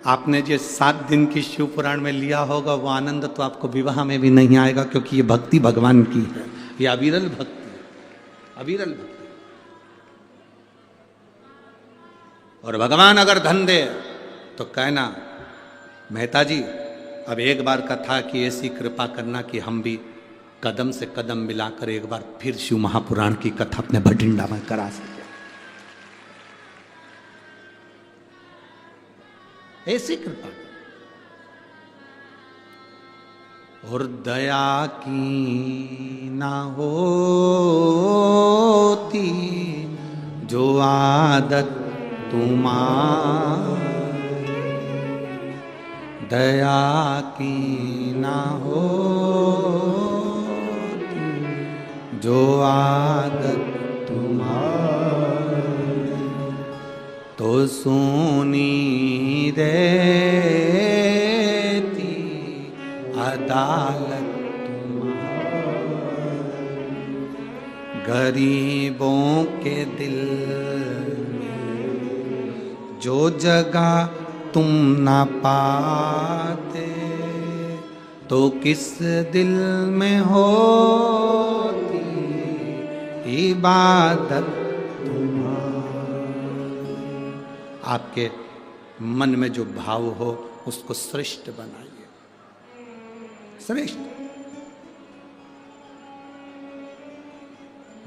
आपने जो 7 दिन की शिव पुराण में लिया होगा वो आनंद तो आपको विवाह में भी नहीं आएगा, क्योंकि ये भक्ति भगवान की है, ये अविरल भक्ति है, अविरल भक्ति। और भगवान अगर धन दे तो कहना मेहता जी अब एक बार कथा की ऐसी कृपा करना कि हम भी कदम से कदम मिलाकर एक बार फिर शिव महापुराण की कथा अपने भटिंडा में करा सके। ऐसी कृपा और दया की ना होती जो आदत तुम्हारी, दया की ना होती जो आदत तुम्हारी, तो सुनी रहती अदालत तुम्हारी, गरीबों के दिल में जो जगह तुम ना पाते, तो किस दिल में होती इबादत तुम्हारी। आपके मन में जो भाव हो उसको श्रेष्ठ बनाइए, श्रेष्ठ।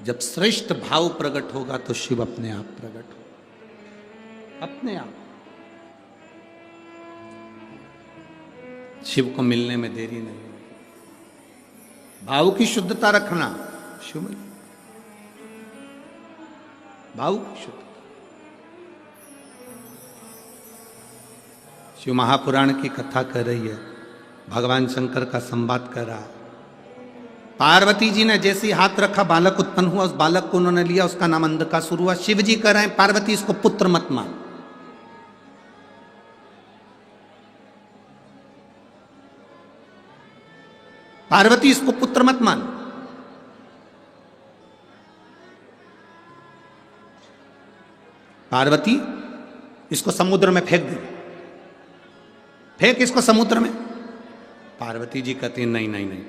जब श्रेष्ठ भाव प्रकट होगा तो शिव अपने आप प्रकट होगा, अपने आप। शिव को मिलने में देरी नहीं होगी। भाव की शुद्धता रखना, शिव में भाव की शुद्धता। शिव महापुराण की कथा कर रही है, भगवान शंकर का संवाद कर रहा। पार्वती जी ने जैसे ही हाथ रखा बालक उत्पन्न हुआ, उस बालक को उन्होंने लिया, उसका नाम अंधकासुर हुआ। शिव जी कह रहे हैं पार्वती इसको पुत्र मत मान। पार्वती इसको पुत्र मत मान। पार्वती इसको समुद्र में फेंक दे, फेंक इसको समुद्र में। पार्वती जी कहती नहीं नहीं नहीं,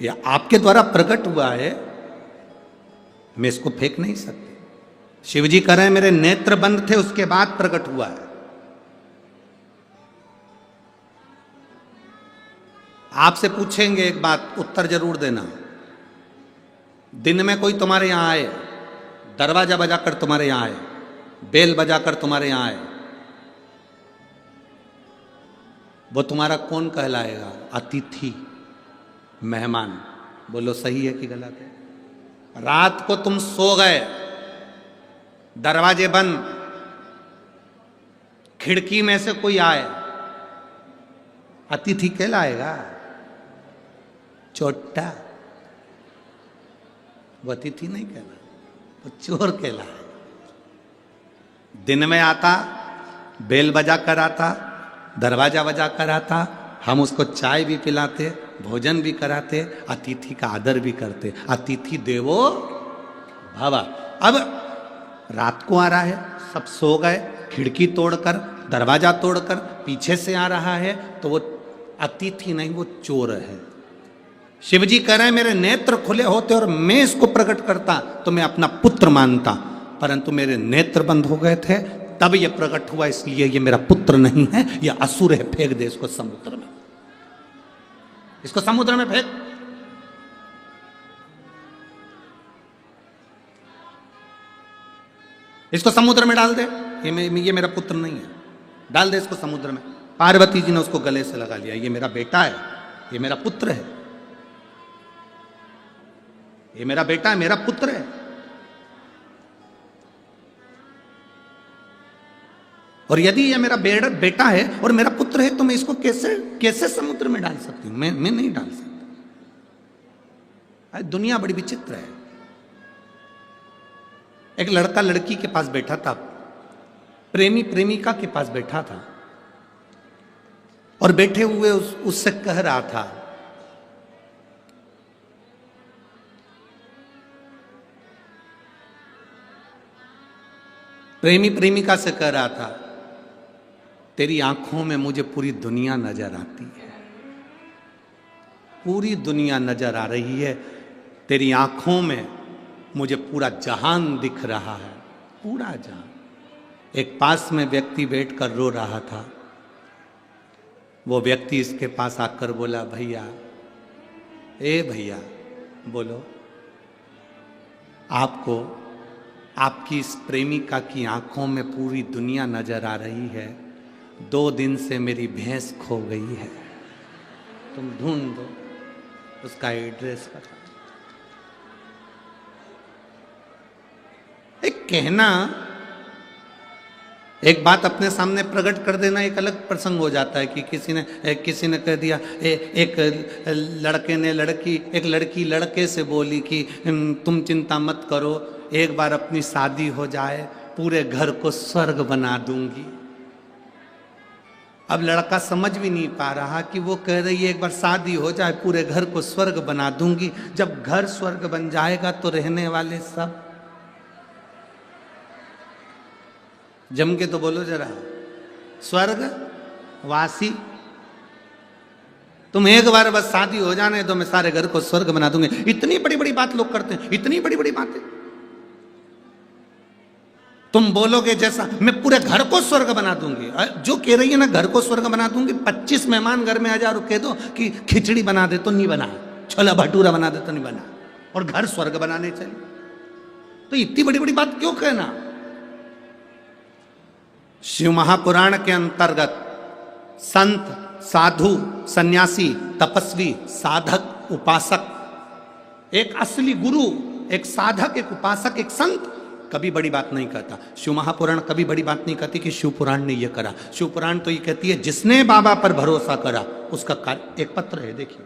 यह आपके द्वारा प्रकट हुआ है, मैं इसको फेंक नहीं सकती। शिव जी कह रहे हैं मेरे नेत्र बंद थे, उसके बाद प्रकट हुआ है। आपसे पूछेंगे एक बात, उत्तर जरूर देना। दिन में कोई तुम्हारे यहां आए, दरवाजा बजाकर तुम्हारे यहां आए, बेल बजाकर तुम्हारे यहां आए, वो तुम्हारा कौन कहलाएगा? अतिथि, मेहमान। बोलो सही है कि गलत है? रात को तुम सो गए, दरवाजे बंद, खिड़की में से कोई आए, अतिथि कहलाएगा? चोट्टा, वो अतिथि नहीं कहला, वो चोर कहलाएगा। दिन में आता बेल बजा कर आता, दरवाजा बजा कर आता, हम उसको चाय भी पिलाते, भोजन भी कराते, अतिथि का आदर भी करते। अतिथि देवो भव। अब रात को आ रहा है, सब सो गए, खिड़की तोड़कर, दरवाजा तोड़कर पीछे से आ रहा है, तो वो अतिथि नहीं, वो चोर है। शिवजी कह रहे हैं मेरे नेत्र खुले होते और मैं इसको प्रकट करता तो मैं अपना पुत्र मानता, परंतु मेरे नेत्र बंद हो गए थे, तब ये प्रकट हुआ, इसलिए ये मेरा पुत्र नहीं है, ये असुर है। फेंक दे इसको समुद्र में, इसको समुद्र में फेंक। इसको समुद्र में डाल दे, ये मेरा पुत्र नहीं है, डाल दे इसको समुद्र में। पार्वती जी ने उसको गले से लगा लिया, ये मेरा बेटा है, ये मेरा पुत्र है, ये मेरा बेटा है, मेरा पुत्र है। और यदि ये मेरा बेटा है और मेरा पुत्र है, तो मैं इसको कैसे समुद्र में डाल सकती हूं? मैं नहीं डाल सकती। दुनिया बड़ी विचित्र है। एक लड़का लड़की के पास बैठा था, प्रेमी प्रेमिका के पास बैठा था, और बैठे हुए उससे कह रहा था, प्रेमी प्रेमिका से कह रहा था, तेरी आंखों में मुझे पूरी दुनिया नजर आती है, पूरी दुनिया नजर आ रही है, तेरी आंखों में मुझे पूरा जहान दिख रहा है, पूरा जहान। एक पास में व्यक्ति बैठकर रो रहा था। वो व्यक्ति इसके पास आकर बोला, भैया, ए भैया, बोलो, आपको आपकी इस प्रेमिका की आंखों में पूरी दुनिया नजर आ रही है, 2 दिन से मेरी भैंस खो गई है, तुम ढूंढ दो उसका एड्रेस बता। एक कहना, एक बात अपने सामने प्रकट कर देना एक अलग प्रसंग हो जाता है। कि किसी ने कह दिया, एक लड़की लड़के से बोली कि तुम चिंता मत करो, एक बार अपनी शादी हो जाए, पूरे घर को स्वर्ग बना दूंगी। अब लड़का समझ भी नहीं पा रहा कि वो कह रही है एक बार शादी हो जाए, पूरे घर को स्वर्ग बना दूंगी। जब घर स्वर्ग बन जाएगा तो रहने वाले सब, जम के तो बोलो जरा, स्वर्ग वासी। तुम एक बार बस शादी हो जाने तो मैं सारे घर को स्वर्ग बना दूंगी। इतनी बड़ी बड़ी बात लोग करते हैं, इतनी बड़ी बड़ी बातें। तुम बोलोगे जैसा, मैं पूरे घर को स्वर्ग बना दूंगी। जो कह रही है ना घर को स्वर्ग बना दूंगी, 25 मेहमान घर में आ जाओ, कह दो कि खिचड़ी बना दे तो नहीं बना, छोला भटूरा बना दे तो नहीं बना, और घर स्वर्ग बनाने चले। तो इतनी बड़ी बड़ी बात क्यों कहना? शिव महापुराण के अंतर्गत संत, साधु, सन्यासी, तपस्वी, साधक, उपासक, एक असली गुरु, एक साधक, एक उपासक, एक संत कभी बड़ी बात नहीं कहता। शिव महापुराण कभी बड़ी बात नहीं कहती कि शिव पुराण ने यह करा। शिव पुराण तो ये कहती है जिसने बाबा पर भरोसा करा उसका कार्य। एक पत्र है, देखिए,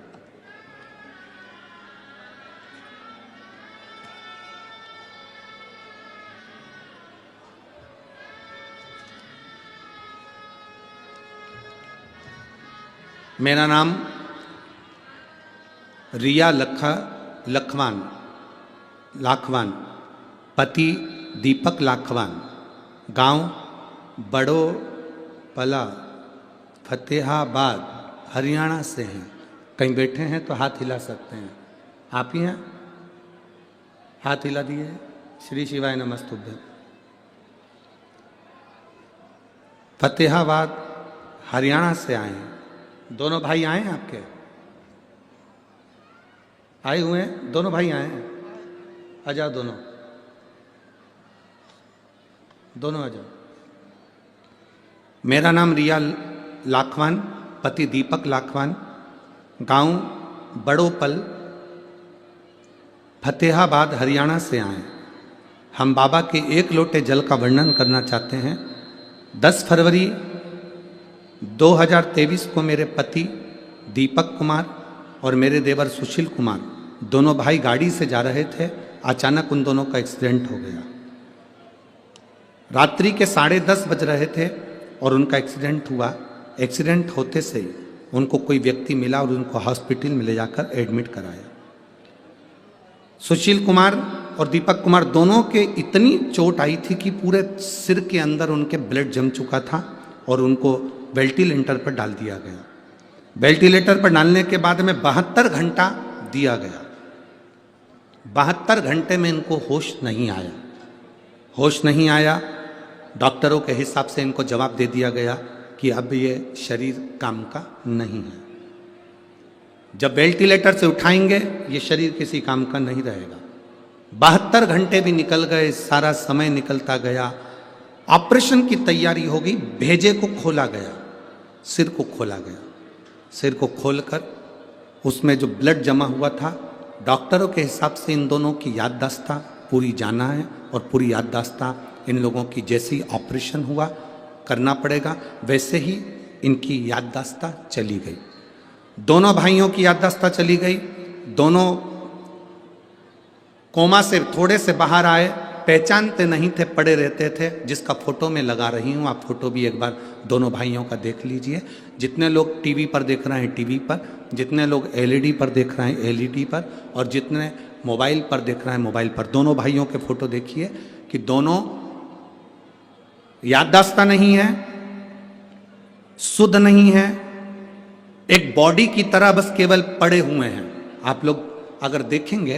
मेरा नाम रिया लाखवान, पति दीपक लाखवान, गांव बड़ो पला, फतेहाबाद, हरियाणा से हैं। कहीं बैठे हैं तो हाथ हिला सकते हैं। आप ही हैं? हाथ हिला दिए। श्री शिवाय नमस्तुभ्यं। फतेहाबाद हरियाणा से आए हैं। दोनों भाई आए हैं आपके? आए हुए हैं? दोनों भाई आए हैं? आ जाओ, दोनों आ जाओ। मेरा नाम रिया लाखवान, पति दीपक लाखवान, गांव बड़ोपल, फतेहाबाद, हरियाणा से आए। हम बाबा के एक लोटे जल का वर्णन करना चाहते हैं। 10 फरवरी 2023 को मेरे पति दीपक कुमार और मेरे देवर सुशील कुमार, दोनों भाई गाड़ी से जा रहे थे। अचानक उन दोनों का एक्सीडेंट हो गया। रात्रि के 10:30 बज रहे थे। और उनका एक्सीडेंट हुआ। एक्सीडेंट होते से ही उनको कोई व्यक्ति मिला और उनको हॉस्पिटल में ले जाकर एडमिट कराया। सुशील कुमार और दीपक कुमार दोनों के इतनी चोट आई थी कि पूरे सिर के अंदर उनके ब्लड जम चुका था और उनको वेंटिलेटर पर डाल दिया गया। वेंटिलेटर पर डालने के बाद में 72 घंटा दिया गया। 72 घंटे में इनको होश नहीं आया। होश नहीं आया, डॉक्टरों के हिसाब से इनको जवाब दे दिया गया कि अब ये शरीर काम का नहीं है। जब वेंटिलेटर से उठाएंगे ये शरीर किसी काम का नहीं रहेगा। 72 घंटे भी निकल गए, सारा समय निकलता गया। ऑपरेशन की तैयारी हो गई, भेजे को खोला गया, सिर को खोला गया। सिर को खोलकर उसमें जो ब्लड जमा हुआ था, डॉक्टरों के हिसाब से इन दोनों की याददाश्त पूरी जाना है और पूरी याददाश्त इन लोगों की जैसी ऑपरेशन हुआ करना पड़ेगा वैसे ही इनकी याददाश्त चली गई। दोनों भाइयों की याददाश्त चली गई। दोनों कोमा से थोड़े से बाहर आए, पहचानते नहीं थे, पड़े रहते थे। जिसका फोटो में लगा रही हूँ, आप फोटो भी एक बार दोनों भाइयों का देख लीजिए। जितने लोग टीवी पर देख रहे हैं टीवी पर, जितने लोग एलईडी पर देख रहे हैं एलईडी पर, और जितने मोबाइल पर देख रहे हैं मोबाइल पर, दोनों भाइयों के फोटो देखिए कि दोनों याददाश्त नहीं है, शुद्ध नहीं है, एक बॉडी की तरह बस केवल पड़े हुए हैं। आप लोग अगर देखेंगे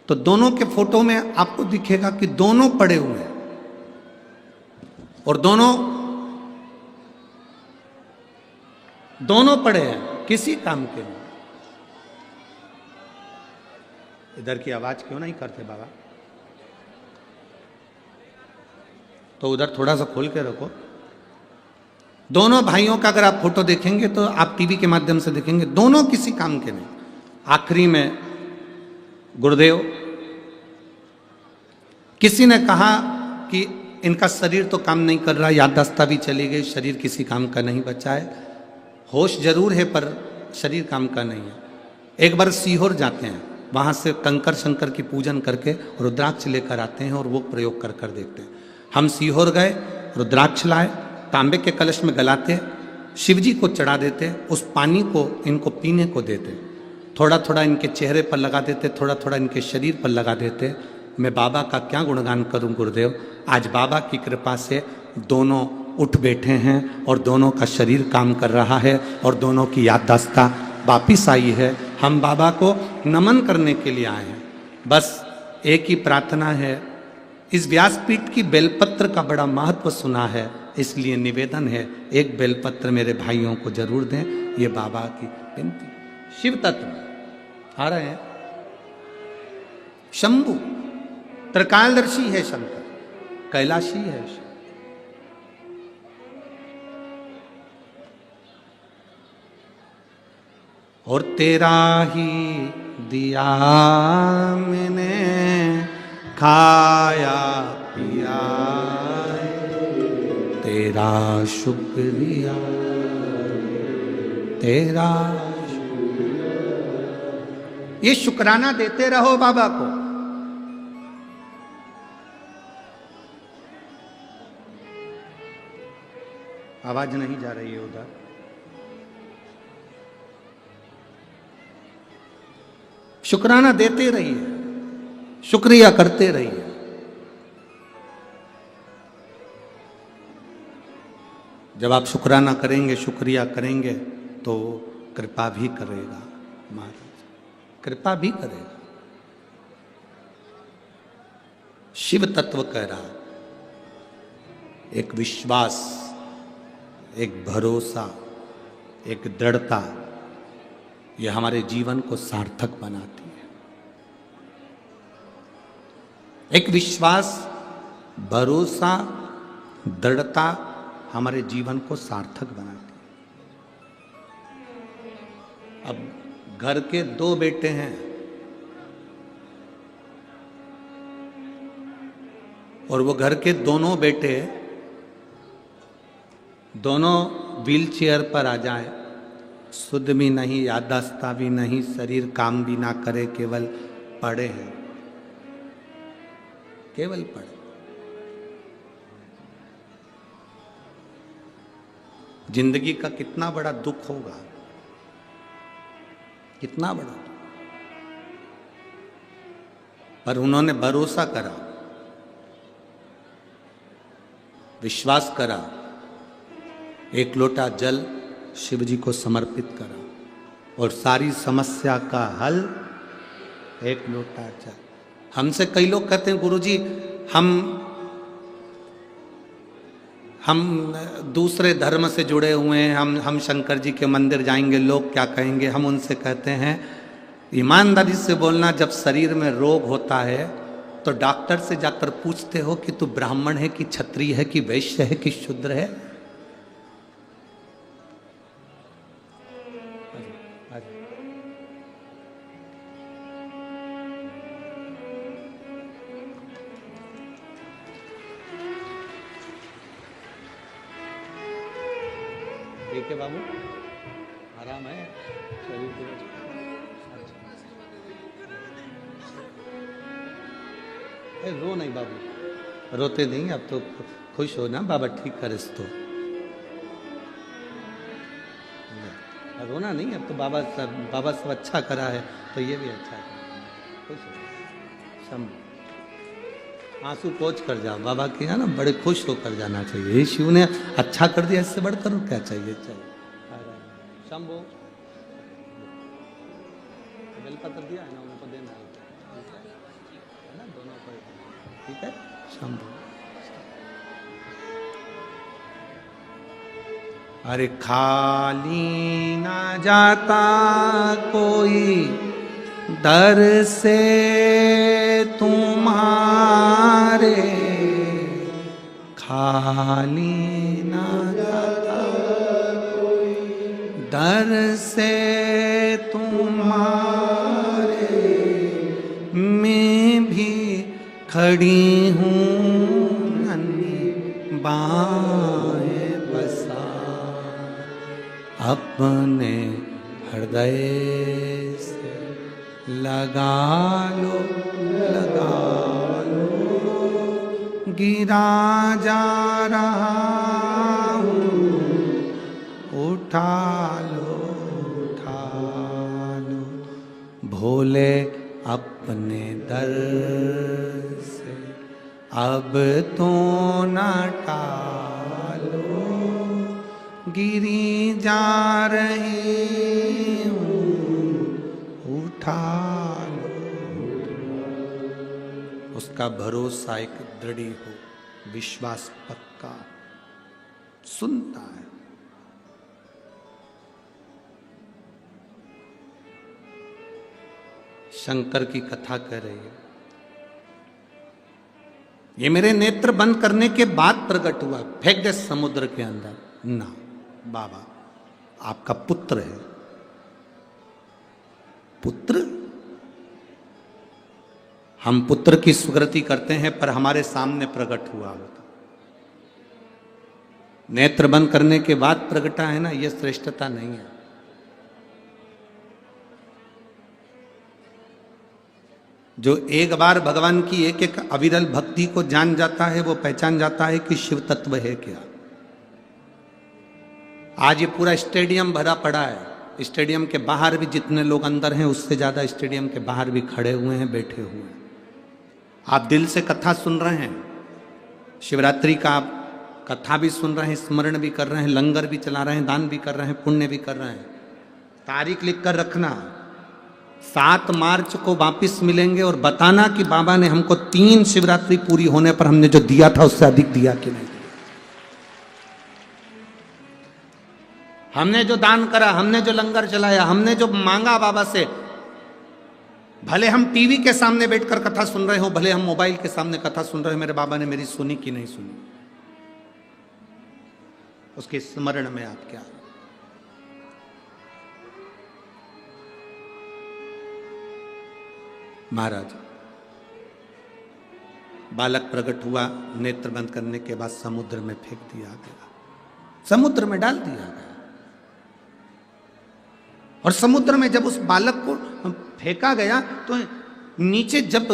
तो दोनों के फोटो में आपको दिखेगा कि दोनों पड़े हुए हैं और दोनों पड़े हैं, किसी काम के नहीं। इधर की आवाज क्यों नहीं करते बाबा? तो उधर थोड़ा सा खोल के रखो। दोनों भाइयों का अगर आप फोटो देखेंगे तो आप टीवी के माध्यम से देखेंगे, दोनों किसी काम के नहीं। आखिरी में गुरुदेव, किसी ने कहा कि इनका शरीर तो काम नहीं कर रहा, याददाश्त भी चली गई, शरीर किसी काम का नहीं बचा है, होश जरूर है पर शरीर काम का नहीं है। एक बार सीहोर जाते हैं, वहाँ से कंकर शंकर की पूजन करके रुद्राक्ष लेकर आते हैं और वो प्रयोग कर कर देखते हैं। हम सीहोर गए, रुद्राक्ष लाए, तांबे के कलश में गलाते, शिव जी को चढ़ा देते, उस पानी को इनको पीने को देते, थोड़ा थोड़ा इनके चेहरे पर लगा देते, थोड़ा थोड़ा इनके शरीर पर लगा देते। मैं बाबा का क्या गुणगान करूं गुरुदेव। आज बाबा की कृपा से दोनों उठ बैठे हैं और दोनों का शरीर काम कर रहा है और दोनों की याददाश्त वापिस आई है। हम बाबा को नमन करने के लिए आए हैं। बस एक ही प्रार्थना है, इस व्यासपीठ की बेलपत्र का बड़ा महत्व सुना है, इसलिए निवेदन है एक बेलपत्र मेरे भाइयों को जरूर दें। ये बाबा की विनती। शिव तत्व आ रहे हैं, शंभु त्रिकालदर्शी है शंकर, कैलाशी है शिव। और तेरा ही दिया मैंने खाया पिया, तेरा शुक्रिया, तेरा शुक्रिया। ये शुक्राना देते रहो बाबा को। आवाज नहीं जा रही है उधर। शुक्राना देते रहिए, शुक्रिया करते रहिए। जब आप शुक्राना करेंगे, शुक्रिया करेंगे तो कृपा भी करेगा महाराज, कृपा भी करेगा। शिव तत्व कह रहा, एक विश्वास, एक भरोसा, एक दृढ़ता, ये हमारे जीवन को सार्थक बनाती है। एक विश्वास, भरोसा, दृढ़ता हमारे जीवन को सार्थक बनाती है। अब घर के 2 बेटे हैं और वो घर के दोनों बेटे दोनों व्हील चेयर पर आ जाए, शुद्ध भी नहीं, याददाश्त भी नहीं, शरीर काम भी ना करे, केवल पड़े हैं, केवल पड़े। जिंदगी का कितना बड़ा दुख होगा, कितना बड़ा। पर उन्होंने भरोसा करा, विश्वास करा, एक लोटा जल शिव जी को समर्पित करा और सारी समस्या का हल एक लोटा जल। हमसे कई लोग कहते हैं गुरुजी हम दूसरे धर्म से जुड़े हुए हैं, हम शंकर जी के मंदिर जाएंगे, लोग क्या कहेंगे। हम उनसे कहते हैं ईमानदारी से बोलना, जब शरीर में रोग होता है तो डॉक्टर से जाकर पूछते हो कि तू ब्राह्मण है कि क्षत्रिय है कि वैश्य है कि शूद्र है? ठीक है बाबू, आराम है शरीर के। रो नहीं बाबू, रोते नहीं, अब तो खुश हो ना, बाबा ठीक करे तो। रोना नहीं, अब तो बाबा सब अच्छा करा है तो ये भी अच्छा करा। खुश हो, शंभु, आंसू पोंछ कर जाओ बाबा के, है ना, बड़े खुश होकर जाना चाहिए। ये शिव ने अच्छा कर दिया, इससे बढ़कर क्या चाहिए। चाहिए शंभु, बेलपत्र दिया है ना, उनको देना है ना, दोनों को, ठीक है। शंभु, अरे खाली ना जाता कोई दर से तुम्हारे, खाली ना जाता कोई दर से तुम्हारे, मैं भी खड़ी हूँ नन्ही बाहें बसा, अपने हृदय से लगा लो, गिरा जा रहा हूँ, उठा लो, भोले अपने दर से अब तो न टालो, गिरी जा रही हूँ, उठा लो। उसका भरोसा एक दृढ़ हो, विश्वास पक्का, सुनता है। शंकर की कथा कह रही है, ये मेरे नेत्र बंद करने के बाद प्रकट हुआ, फेंक दे समुद्र के अंदर ना। बाबा आपका पुत्र है, पुत्र, हम पुत्र की स्वीकृति करते हैं पर हमारे सामने प्रकट हुआ होता। नेत्र बंद करने के बाद प्रकटा है ना, यह श्रेष्ठता नहीं है। जो एक बार भगवान की एक एक अविरल भक्ति को जान जाता है, वो पहचान जाता है कि शिव तत्व है क्या। आज ये पूरा स्टेडियम भरा पड़ा है, स्टेडियम के बाहर भी जितने लोग अंदर हैं उससे ज्यादा स्टेडियम के बाहर भी खड़े हुए हैं, बैठे हुए हैं। आप दिल से कथा सुन रहे हैं, शिवरात्रि का आप कथा भी सुन रहे हैं, स्मरण भी कर रहे हैं, लंगर भी चला रहे हैं, दान भी कर रहे हैं, पुण्य भी कर रहे हैं। तारीख लिख कर रखना, 7 मार्च को वापिस मिलेंगे और बताना कि बाबा ने हमको 3 शिवरात्रि पूरी होने पर हमने जो दिया था उससे अधिक दिया कि नहीं, हमने जो दान करा, हमने जो लंगर चलाया, हमने जो मांगा बाबा से। भले हम टीवी के सामने बैठकर कथा सुन रहे हो, भले हम मोबाइल के सामने कथा सुन रहे हो, मेरे बाबा ने मेरी सुनी कि नहीं सुनी, उसके स्मरण में आप क्या। महाराज, बालक प्रकट हुआ, नेत्र बंद करने के बाद समुद्र में फेंक दिया गया, समुद्र में डाल दिया गया। और समुद्र में जब उस बालक को फेंका गया तो नीचे जब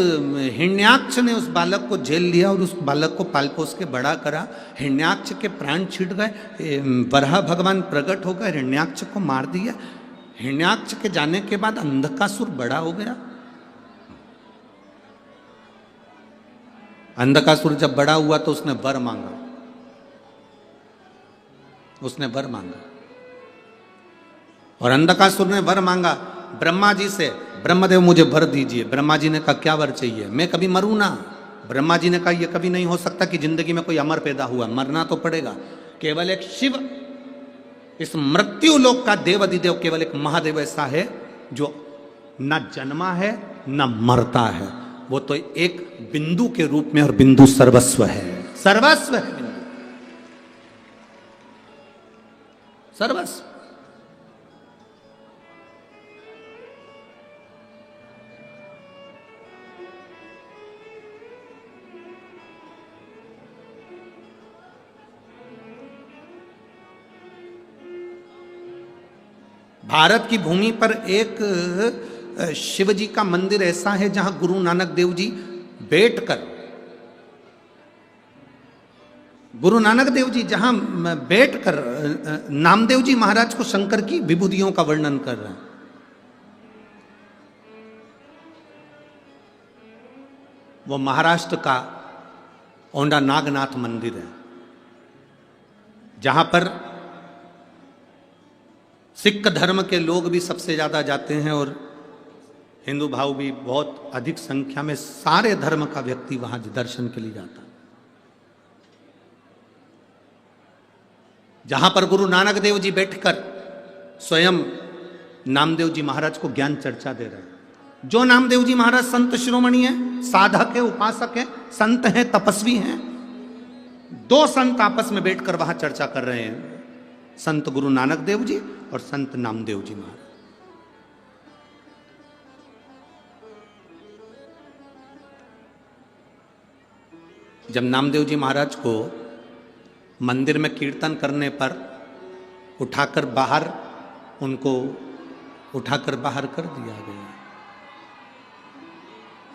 हिरण्याक्ष ने उस बालक को झेल लिया और उस बालक को पाल पोस के बड़ा करा, हिरण्याक्ष के प्राण छिड़ गए, वराह भगवान प्रकट हो गए, हिरण्याक्ष को मार दिया। हिरण्याक्ष के जाने के बाद अंधकासुर बड़ा हो गया। अंधकासुर जब बड़ा हुआ तो उसने वर मांगा, उसने वर मांगा। और अंधकासुर ने वर मांगा ब्रह्मा जी से, ब्रह्मदेव मुझे वर दीजिए। ब्रह्मा जी ने कहा क्या वर चाहिए? मैं कभी मरूं ना। ब्रह्मा जी ने कहा यह कभी नहीं हो सकता कि जिंदगी में कोई अमर पैदा हुआ, मरना तो पड़ेगा। केवल एक शिव, इस मृत्यु लोक का देव अधिदेव, केवल एक महादेव ऐसा है जो न जन्मा है न मरता है। वो तो एक बिंदु के रूप में, और बिंदु सर्वस्व है, सर्वस्व है बिंदु, सर्वस्व। भारत की भूमि पर एक शिव जी का मंदिर ऐसा है जहां गुरु नानक देव जी बैठकर, गुरु नानक देव जी जहां बैठकर नामदेव जी महाराज को शंकर की विभूतियों का वर्णन कर रहे हैं। वो महाराष्ट्र का औंडा नागनाथ मंदिर है, जहां पर सिख धर्म के लोग भी सबसे ज्यादा जाते हैं और हिंदू भाव भी बहुत अधिक संख्या में, सारे धर्म का व्यक्ति वहां दर्शन के लिए जाता है। जहां पर गुरु नानक देव जी बैठकर स्वयं नामदेव जी महाराज को ज्ञान चर्चा दे रहे हैं। जो नामदेव जी महाराज संत शिरोमणि है, साधक है, उपासक है, संत है, तपस्वी हैं, दो संत आपस में बैठकर वहां चर्चा कर रहे हैं, संत गुरु नानक देव जी और संत नामदेव जी महाराज। जब नामदेव जी महाराज को मंदिर में कीर्तन करने पर उठाकर बाहर, उनको उठाकर बाहर कर दिया गया,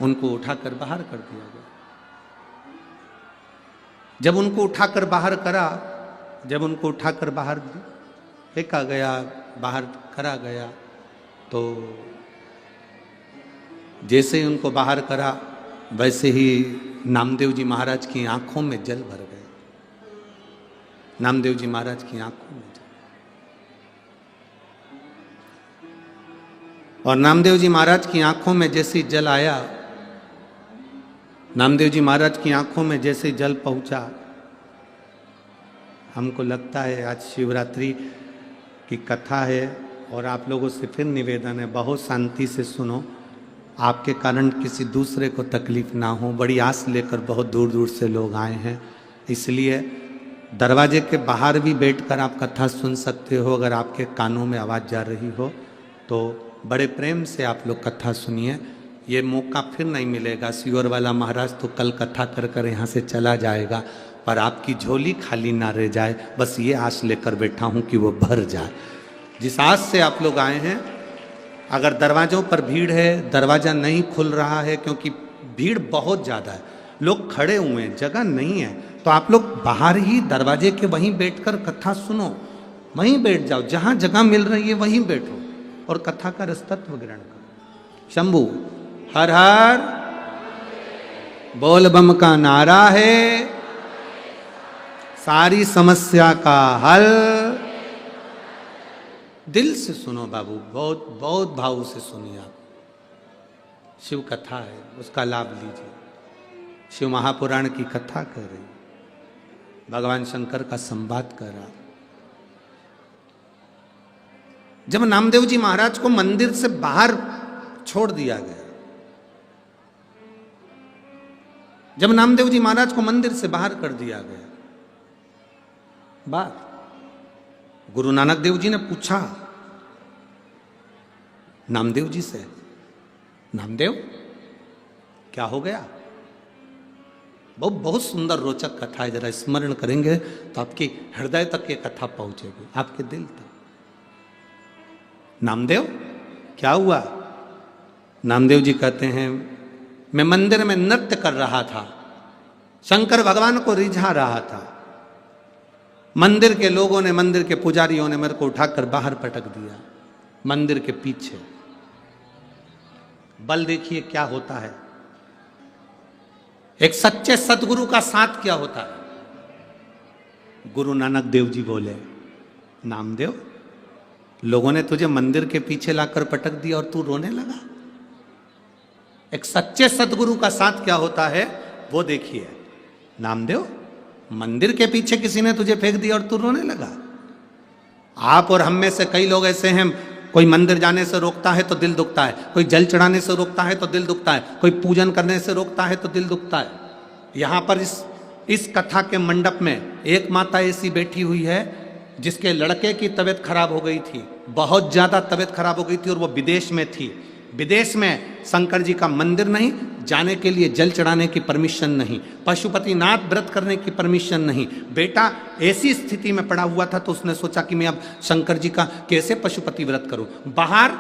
उनको उठाकर बाहर कर दिया गया। जब उनको उठाकर बाहर करा, जब उनको उठाकर बाहर फेंका गया, बाहर करा गया, तो जैसे ही उनको बाहर करा वैसे ही नामदेव जी महाराज की आंखों में जल भर गए। नामदेव जी महाराज की आंखों में जल, और नामदेव जी महाराज की आंखों में जैसे जल आया, नामदेव जी महाराज की आंखों में जैसे जल पहुंचा, हमको लगता है आज शिवरात्रि की कथा है और आप लोगों से फिर निवेदन है, बहुत शांति से सुनो, आपके कारण किसी दूसरे को तकलीफ ना हो। बड़ी आस लेकर बहुत दूर दूर से लोग आए हैं, इसलिए दरवाजे के बाहर भी बैठकर आप कथा सुन सकते हो। अगर आपके कानों में आवाज़ जा रही हो तो बड़े प्रेम से आप लोग कथा सुनिए। ये मौका फिर नहीं मिलेगा। सियोर वाला महाराज तो कल कथा कर कर यहाँ से चला जाएगा, पर आपकी झोली खाली ना रह जाए, बस ये आस लेकर बैठा हूँ कि वो भर जाए। जिस आस से आप लोग आए हैं, अगर दरवाज़ों पर भीड़ है, दरवाज़ा नहीं खुल रहा है क्योंकि भीड़ बहुत ज़्यादा है, लोग खड़े हुए हैं, जगह नहीं है, तो आप लोग बाहर ही दरवाजे के वहीं बैठकर कथा सुनो, वहीं बैठ जाओ, जहाँ जगह मिल रही है वहीं बैठो और कथा का रसतत्व ग्रहण करो। शंभू हर हर बोल बम का नारा है, सारी समस्या का हल। दिल से सुनो बाबू, बहुत बहुत भाव से सुनिए आप। शिव कथा है, उसका लाभ लीजिए। शिव महापुराण की कथा कर रही, भगवान शंकर का संवाद कर रहा। जब नामदेव जी महाराज को मंदिर से बाहर छोड़ दिया गया, जब नामदेव जी महाराज को मंदिर से बाहर कर दिया गया, बात गुरु नानक देव जी ने पूछा नामदेव जी से, नामदेव क्या हो गया? बहुत बहुत सुंदर रोचक कथा है, जरा स्मरण करेंगे तो आपके हृदय तक ये कथा पहुंचेगी, आपके दिल तक। नामदेव क्या हुआ? नामदेव जी कहते हैं मैं मंदिर में नृत्य कर रहा था, शंकर भगवान को रिझा रहा था। मंदिर के लोगों ने, मंदिर के पुजारियों ने मेरे को उठाकर बाहर पटक दिया, मंदिर के पीछे। बल देखिए क्या होता है, एक सच्चे सदगुरु का साथ क्या होता है। गुरु नानक देव जी बोले, नामदेव, लोगों ने तुझे मंदिर के पीछे लाकर पटक दिया और तू रोने लगा। एक सच्चे सदगुरु का साथ क्या होता है वो देखिए। नामदेव, मंदिर के पीछे किसी ने तुझे फेंक दिया और तू रोने लगा। आप और हम में से कई लोग ऐसे हैं, कोई मंदिर जाने से रोकता है तो दिल दुखता है, कोई जल चढ़ाने से रोकता है तो दिल दुखता है, कोई पूजन करने से रोकता है तो दिल दुखता है। यहां पर इस कथा के मंडप में एक माता ऐसी बैठी हुई है जिसके लड़के की तबीयत खराब हो गई थी, बहुत ज्यादा तबीयत खराब हो गई थी, और वो विदेश में थी। विदेश में शंकर जी का मंदिर नहीं, जाने के लिए जल चढ़ाने की परमिशन नहीं, पशुपतिनाथ व्रत करने की परमिशन नहीं। बेटा ऐसी स्थिति में पड़ा हुआ था तो उसने सोचा कि मैं अब शंकर जी का कैसे पशुपति व्रत करूं। बाहर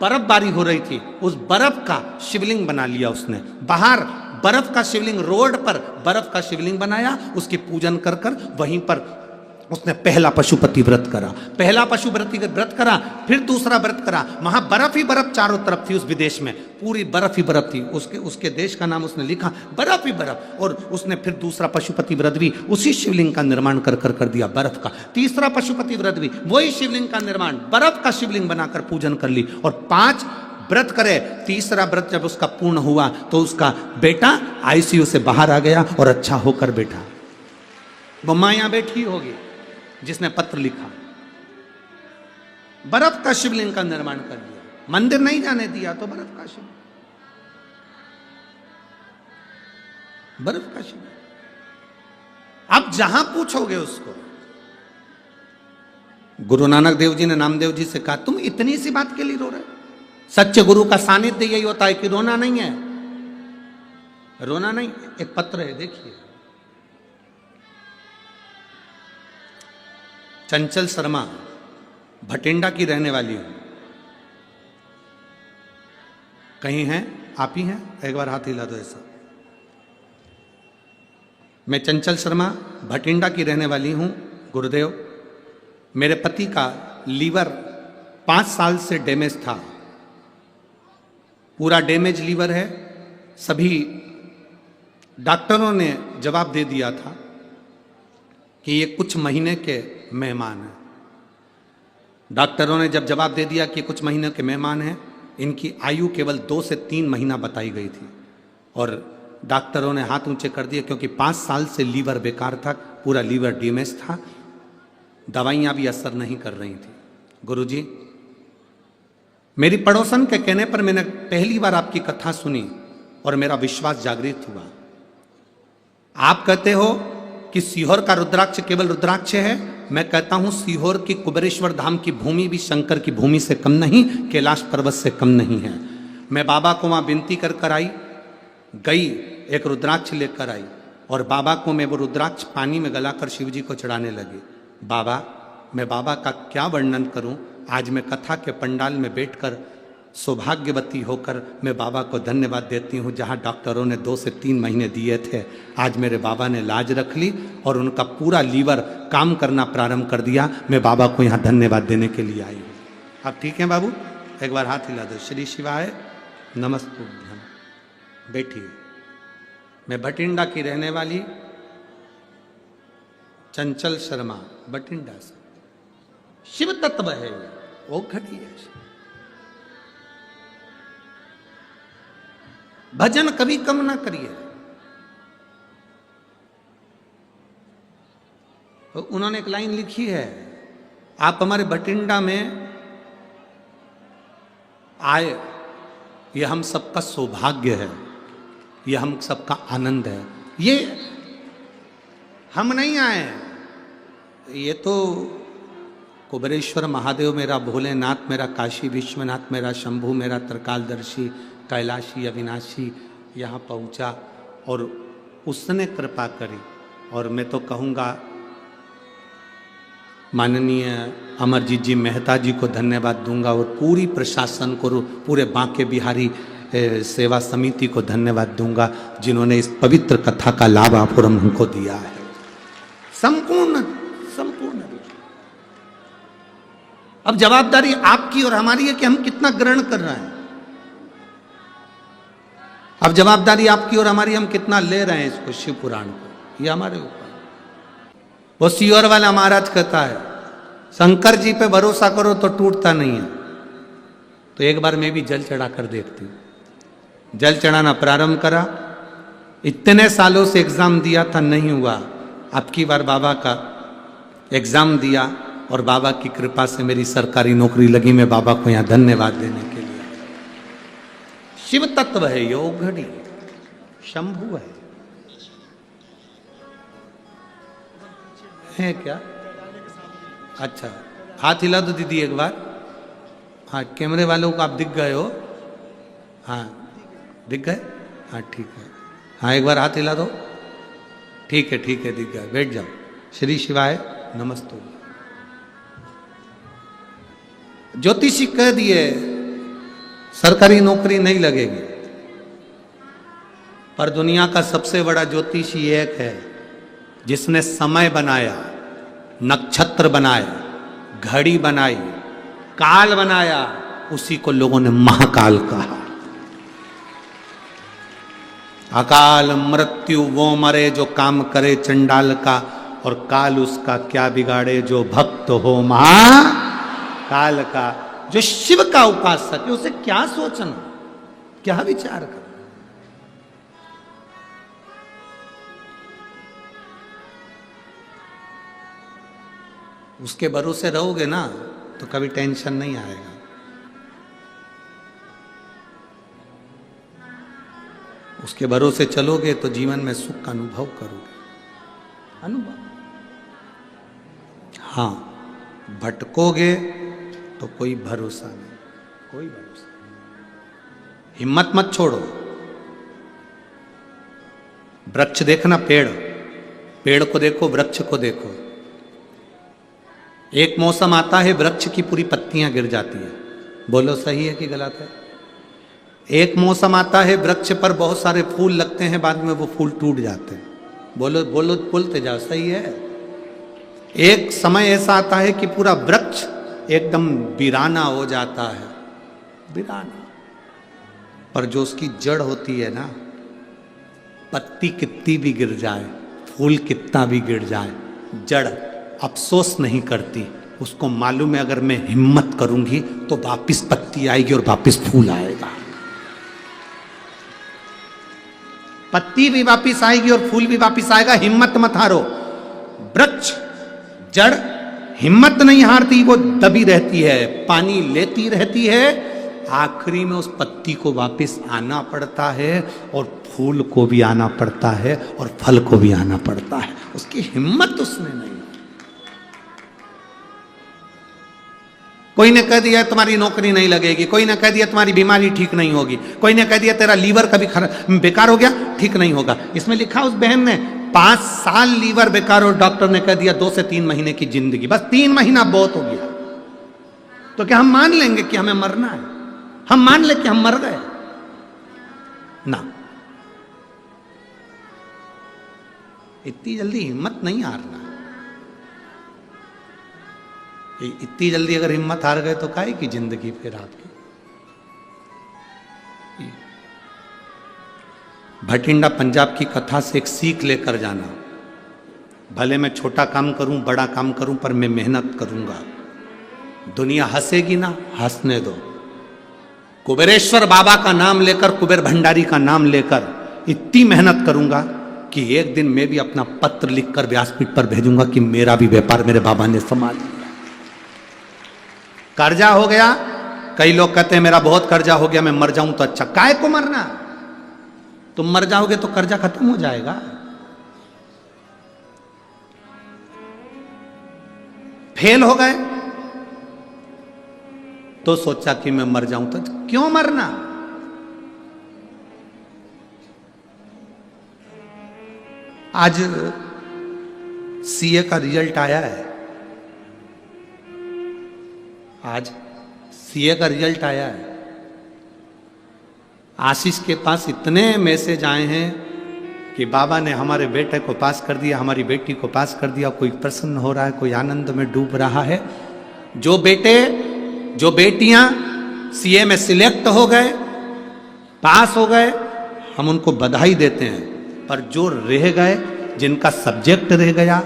बर्फबारी हो रही थी, उस बर्फ का शिवलिंग बना लिया उसने। बाहर बर्फ का शिवलिंग, रोड पर बर्फ का शिवलिंग बनाया, उसकी पूजन कर कर वहीं पर उसने पहला पशुपति व्रत करा, पहला पशुपति व्रत करा, फिर दूसरा व्रत करा। वहां बर्फ ही बर्फ चारों तरफ थी, उस विदेश में पूरी बर्फ ही बर्फ थी। उसके देश का नाम उसने लिखा, बर्फ ही बर्फ। और उसने फिर दूसरा पशुपति व्रत भी उसी शिवलिंग का निर्माण कर दिया, बर्फ का। तीसरा पशुपति व्रत भी वही शिवलिंग का निर्माण, बर्फ का शिवलिंग बनाकर पूजन कर ली। और 5 व्रत करे। तीसरा व्रत जब उसका पूर्ण हुआ तो उसका बेटा आईसीयू से बाहर आ गया और अच्छा होकर बैठा। वो मां यहां बैठी होगी जिसने पत्र लिखा, बर्फ का शिवलिंग का निर्माण कर दिया, मंदिर नहीं जाने दिया तो बर्फ का शिवलिंग, बर्फ का शिवलिंग। अब जहां पूछोगे उसको, गुरु नानक देव जी ने नामदेव जी से कहा, तुम इतनी सी बात के लिए रो रहे हो? सच्चे गुरु का सानिध्य यही होता है कि रोना नहीं है, रोना नहीं। एक पत्र है, देखिए, चंचल शर्मा, भटिंडा की रहने वाली हूं। कहीं हैं? आप ही हैं? एक बार हाथ हिला दो ऐसा। मैं चंचल शर्मा, भटिंडा की रहने वाली हूं। गुरुदेव, मेरे पति का लीवर 5 साल से डैमेज था, पूरा डैमेज लीवर है। सभी डॉक्टरों ने जवाब दे दिया था कि ये कुछ महीने के मेहमान हैं। डॉक्टरों ने जब जवाब दे दिया कि कुछ महीने के मेहमान हैं, इनकी आयु केवल 2 से 3 महीना बताई गई थी। और डॉक्टरों ने हाथ ऊंचे कर दिए क्योंकि 5 साल से लीवर बेकार था, पूरा लीवर डैमेज था, दवाइयां भी असर नहीं कर रही थी। गुरुजी, मेरी पड़ोसन के कहने पर मैंने पहली बार आपकी कथा सुनी और मेरा विश्वास जागृत हुआ। आप कहते हो कि सीहोर का रुद्राक्ष केवल रुद्राक्ष है, मैं कहता हूं सीहोर की कुबेरेश्वर धाम की भूमि भी शंकर की भूमि से कम नहीं, कैलाश पर्वत से कम नहीं है। मैं बाबा को वहां विनती कर आई, गई, एक रुद्राक्ष लेकर आई और बाबा को मैं वो रुद्राक्ष पानी में गलाकर शिव जी को चढ़ाने लगी। बाबा, मैं बाबा का क्या वर्णन करूं। आज मैं कथा के पंडाल में बैठकर सौभाग्यवती होकर मैं बाबा को धन्यवाद देती हूँ। जहाँ डॉक्टरों ने 2 से 3 महीने दिए थे, आज मेरे बाबा ने लाज रख ली और उनका पूरा लीवर काम करना प्रारंभ कर दिया। मैं बाबा को यहाँ धन्यवाद देने के लिए आई हूँ। आप ठीक हैं बाबू? एक बार हाथ हिला दो। श्री शिवाय नमस्तुभ्यम। बैठिए। मैं भटिंडा की रहने वाली चंचल शर्मा, भटिंडा से। शिव तत्व है, वो घटी है। भजन कभी कम ना करिए। तो उन्होंने एक लाइन लिखी है, आप हमारे भटिंडा में आए, यह हम सबका सौभाग्य है, यह हम सबका आनंद है। ये हम नहीं आए, ये तो कुबेरेश्वर महादेव मेरा, भोलेनाथ मेरा, काशी विश्वनाथ मेरा, शंभू मेरा, त्रिकालदर्शी, कैलाशी, अविनाशी यहाँ पहुँचा और उसने कृपा करी। और मैं तो कहूँगा माननीय अमरजीत जी मेहता जी को धन्यवाद दूंगा और पूरी प्रशासन को, पूरे बांके बिहारी सेवा समिति को धन्यवाद दूंगा जिन्होंने इस पवित्र कथा का लाभ आप और हमको दिया है। संपूर्ण संपूर्ण अब जवाबदारी आपकी और हमारी है कि हम कितना ग्रहण कर रहे हैं। अब जवाबदारी आपकी और हमारी, हम कितना ले रहे हैं इसको, शिव पुराण को, ये हमारे ऊपर। वो सीओर वाला महाराज कहता है शंकर जी पे भरोसा करो तो टूटता नहीं है। तो एक बार मैं भी जल चढ़ा कर देखती हूं। जल चढ़ाना प्रारंभ करा, इतने सालों से एग्जाम दिया था, नहीं हुआ। अब की बार बाबा का एग्जाम दिया और बाबा की कृपा से मेरी सरकारी नौकरी लगी। मैं बाबा को यहां धन्यवाद देने के लिए। शिव तत्व है, योग घड़ी शंभु है क्या? अच्छा, हाथ हिला दो दीदी एक बार। हाँ, कैमरे वालों को आप दिख गए हो? हाँ दिख गए? हाँ ठीक है। हाँ एक बार हाथ हिला दो। ठीक है ठीक है, दिख गए, बैठ जाओ। श्री शिवाय नमस्तु। ज्योतिषी कह दिए सरकारी नौकरी नहीं लगेगी, पर दुनिया का सबसे बड़ा ज्योतिषी एक है जिसने समय बनाया, नक्षत्र बनाए, घड़ी बनाई, काल बनाया, उसी को लोगों ने महाकाल कहा। अकाल मृत्यु वो मरे जो काम करे चंडाल का, और काल उसका क्या बिगाड़े जो भक्त हो महाकाल का। जो शिव का उपासक है उसे क्या सोचना, क्या विचार करना। उसके भरोसे रहोगे ना तो कभी टेंशन नहीं आएगा। उसके भरोसे चलोगे तो जीवन में सुख का अनुभव करोगे। अनुभव, हाँ भटकोगे तो कोई भरोसा नहीं, कोई भरोसा नहीं। हिम्मत मत छोड़ो। वृक्ष देखना, पेड़, पेड़ को देखो, वृक्ष को देखो। एक मौसम आता है वृक्ष की पूरी पत्तियां गिर जाती है, बोलो सही है कि गलत है? एक मौसम आता है वृक्ष पर बहुत सारे फूल लगते हैं, बाद में वो फूल टूट जाते हैं, बोलो बोलो, बोलते जाओ, सही है? एक समय ऐसा आता है कि पूरा वृक्ष एकदम वीराना हो जाता है, वीराना। पर जो उसकी जड़ होती है ना, पत्ती कितनी भी गिर जाए, फूल कितना भी गिर जाए, जड़ अफसोस नहीं करती। उसको मालूम है अगर मैं हिम्मत करूंगी तो वापिस पत्ती आएगी और वापिस फूल आएगा। पत्ती भी वापिस आएगी और फूल भी वापिस आएगा। हिम्मत मत हारो। वृक्ष, जड़ हिम्मत नहीं हारती, वो दबी रहती है, पानी लेती रहती है, आखिरी में उस पत्ती को वापिस आना पड़ता है और फूल को भी आना पड़ता है और फल को भी आना पड़ता है। उसकी हिम्मत उसने नहीं। कोई ने कह दिया तुम्हारी नौकरी नहीं लगेगी, कोई ने कह दिया तुम्हारी बीमारी ठीक नहीं होगी, कोई ने कह दिया तेरा लीवर कभी बेकार हो गया, ठीक नहीं होगा। इसमें लिखा उस बहन ने 5 साल लीवर बेकार हो, डॉक्टर ने कह दिया 2 से 3 महीने की जिंदगी, बस 3 महीना बहुत हो गया। तो क्या हम मान लेंगे कि हमें मरना है? हम मान ले कि हम मर गए ना। इतनी जल्दी हिम्मत नहीं हारना। इतनी जल्दी अगर हिम्मत हार गए तो काहे की जिंदगी फिर आपकी। भटिंडा पंजाब की कथा से एक सीख लेकर जाना। भले मैं छोटा काम करूं, बड़ा काम करूं, पर मैं मेहनत करूंगा। दुनिया हंसेगी ना, हंसने दो। कुबेरेश्वर बाबा का नाम लेकर, कुबेर भंडारी का नाम लेकर इतनी मेहनत करूंगा कि एक दिन मैं भी अपना पत्र लिखकर व्यासपीठ पर भेजूंगा कि मेरा भी व्यापार मेरे बाबा ने संभाल लिया। कर्जा हो गया, कई लोग कहते हैं मेरा बहुत कर्जा हो गया, मैं मर जाऊं तो अच्छा। काय को मरना? तुम मर जाओगे तो कर्जा खत्म हो जाएगा। फेल हो गए तो सोचा कि मैं मर जाऊं तो क्यों मरना? आज सीए का रिजल्ट आया है। आज सीए का रिजल्ट आया है। आशीष के पास इतने मैसेज आए हैं कि बाबा ने हमारे बेटे को पास कर दिया, हमारी बेटी को पास कर दिया, कोई प्रसन्न हो रहा है, कोई आनंद में डूब रहा है। जो बेटे जो बेटियां सीए में सिलेक्ट हो गए, पास हो गए, हम उनको बधाई देते हैं। पर जो रह गए, जिनका सब्जेक्ट रह गया,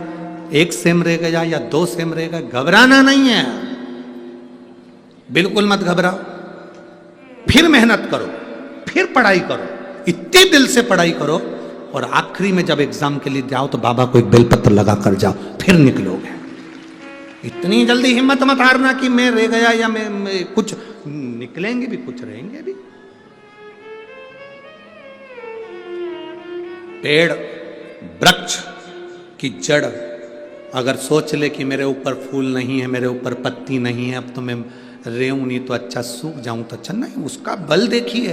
एक सेम रह गया या 2 सेम रह गए, घबराना नहीं है, बिल्कुल मत घबराओ। फिर मेहनत करो, फिर पढ़ाई करो, इतने दिल से पढ़ाई करो, और आखिरी में जब एग्जाम के लिए जाओ तो बाबा को एक बेलपत्र लगा कर जाओ, फिर निकलोगे। इतनी जल्दी हिम्मत मत हारना कि मैं रह गया या मैं कुछ, निकलेंगे भी, कुछ रहेंगे भी। पेड़ वृक्ष की जड़ अगर सोच ले कि मेरे ऊपर फूल नहीं है, मेरे ऊपर पत्ती नहीं है, अब तो मैं रेहूं नहीं तो अच्छा सूख जाऊं तो अच्छा, नहीं, उसका बल देखिए,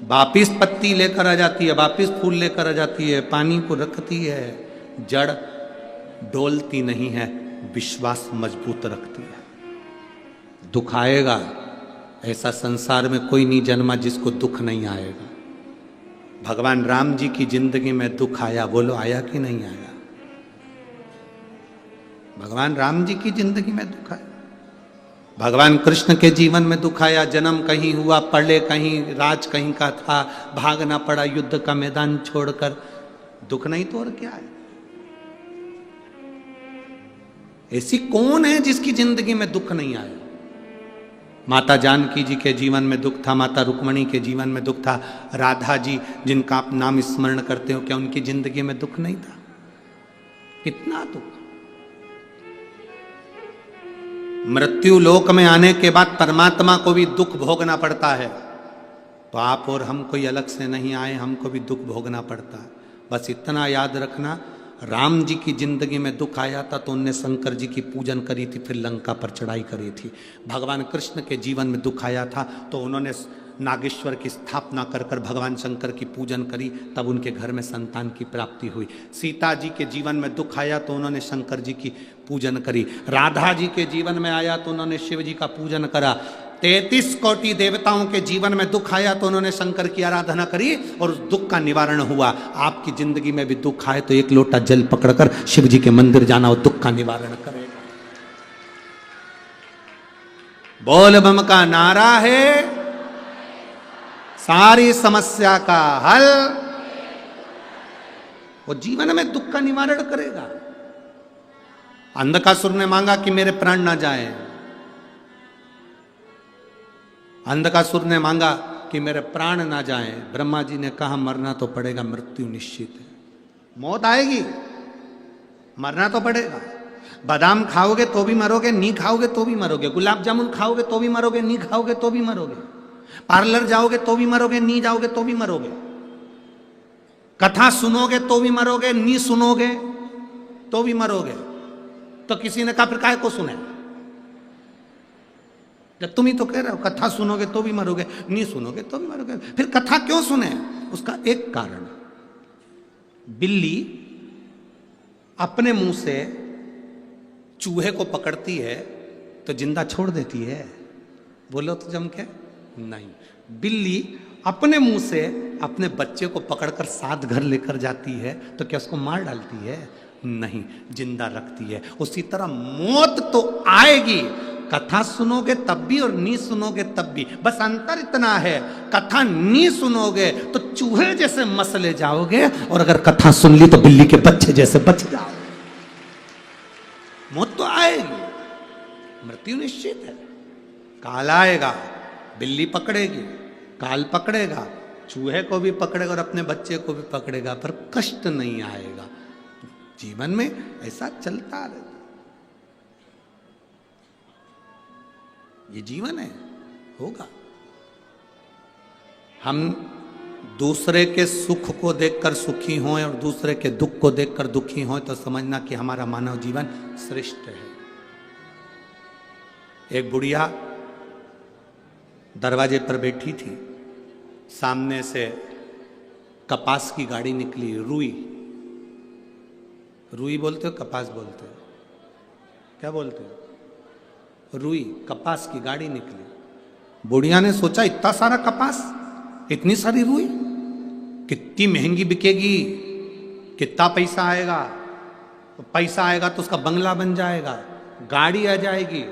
वापिस पत्ती लेकर आ जाती है, वापिस फूल लेकर आ जाती है, पानी को रखती है। जड़ डोलती नहीं है, विश्वास मजबूत रखती है। दुख आएगा, ऐसा संसार में कोई नहीं जन्मा जिसको दुख नहीं आएगा। भगवान राम जी की जिंदगी में दुख आया, बोलो आया कि नहीं आया? भगवान राम जी की जिंदगी में दुख आया। भगवान कृष्ण के जीवन में दुख आया, जन्म कहीं हुआ, पढ़े कहीं, राज कहीं का था, भागना पड़ा युद्ध का मैदान छोड़कर। दुख नहीं तो और क्या है? ऐसी कौन है जिसकी जिंदगी में दुख नहीं आया? माता जानकी जी के जीवन में दुख था, माता रुक्मणी के जीवन में दुख था, राधा जी जिनका आप नाम स्मरण करते हो, क्या उनकी जिंदगी में दुख नहीं था? कितना दुख। मृत्यु लोक में आने के बाद परमात्मा को भी दुख भोगना पड़ता है, तो आप और हम कोई अलग से नहीं आए, हमको भी दुख भोगना पड़ता है। बस इतना याद रखना, राम जी की जिंदगी में दुख आया था तो उनने शंकर जी की पूजन करी थी, फिर लंका पर चढ़ाई करी थी। भगवान कृष्ण के जीवन में दुख आया था तो उन्होंने नागेश्वर की स्थापना कर कर भगवान शंकर की पूजन करी, तब उनके घर में संतान की प्राप्ति हुई। सीता जी के जीवन में दुख आया तो उन्होंने शंकर जी की पूजन करी। राधा जी के जीवन में आया तो उन्होंने शिव जी का पूजन करा। 33 कोटि देवताओं के जीवन में दुख आया तो उन्होंने शंकर की आराधना करी और उस दुख का निवारण हुआ। आपकी जिंदगी में भी दुख आए तो एक लोटा जल पकड़कर शिव जी के मंदिर जाना और दुख का निवारण करेगा। बोल बम का नारा है सारी समस्या का हल, वो जीवन में दुख का निवारण करेगा। अंधकासुर ने मांगा कि मेरे प्राण ना जाएं, अंधकासुर ने मांगा कि मेरे प्राण ना जाएं, ब्रह्मा जी ने कहा मरना तो पड़ेगा, मृत्यु निश्चित है, मौत आएगी, मरना तो पड़ेगा। बादाम खाओगे तो भी मरोगे, नहीं खाओगे तो भी मरोगे, गुलाब जामुन खाओगे तो भी मरोगे, नहीं खाओगे तो भी मरोगे, पार्लर जाओगे तो भी मरोगे, नहीं जाओगे तो भी मरोगे, कथा सुनोगे तो भी मरोगे, नहीं सुनोगे तो भी मरोगे। तो किसी ने कहा फिर काहे को सुने? जब तुम ही तो कह रहे हो कथा सुनोगे तो भी मरोगे, नहीं सुनोगे तो भी मरोगे, फिर कथा क्यों सुने? उसका एक कारण, बिल्ली अपने मुंह से चूहे को पकड़ती है तो जिंदा छोड़ देती है, बोलो तो जम के नहीं। बिल्ली अपने मुंह से अपने बच्चे को पकड़कर साथ घर लेकर जाती है तो क्या उसको मार डालती है? नहीं, जिंदा रखती है। उसी तरह मौत तो आएगी, कथा सुनोगे तब भी और नहीं सुनोगे तब भी। बस अंतर इतना है, कथा नहीं सुनोगे तो चूहे जैसे मसले जाओगे, और अगर कथा सुन ली तो बिल्ली के बच्चे जैसे बच जाओगे। मौत तो आएगी, मृत्यु निश्चित है। काल आएगा, बिल्ली पकड़ेगी, काल पकड़ेगा, चूहे को भी पकड़ेगा और अपने बच्चे को भी पकड़ेगा, पर कष्ट नहीं आएगा। जीवन में ऐसा चलता रहता, ये जीवन है, होगा। हम दूसरे के सुख को देखकर सुखी हों और दूसरे के दुख को देखकर दुखी हों तो समझना कि हमारा मानव जीवन श्रेष्ठ है। एक बुढ़िया दरवाजे पर बैठी थी, सामने से कपास की गाड़ी निकली, रुई, रुई बोलते हो कपास बोलते हो, क्या बोलते हो? रुई, कपास की गाड़ी निकली। बुढ़िया ने सोचा इतना सारा कपास, इतनी सारी रुई कितनी महंगी बिकेगी, कितना पैसा आएगा? तो पैसा आएगा तो उसका बंगला बन जाएगा, गाड़ी आ जाएगी।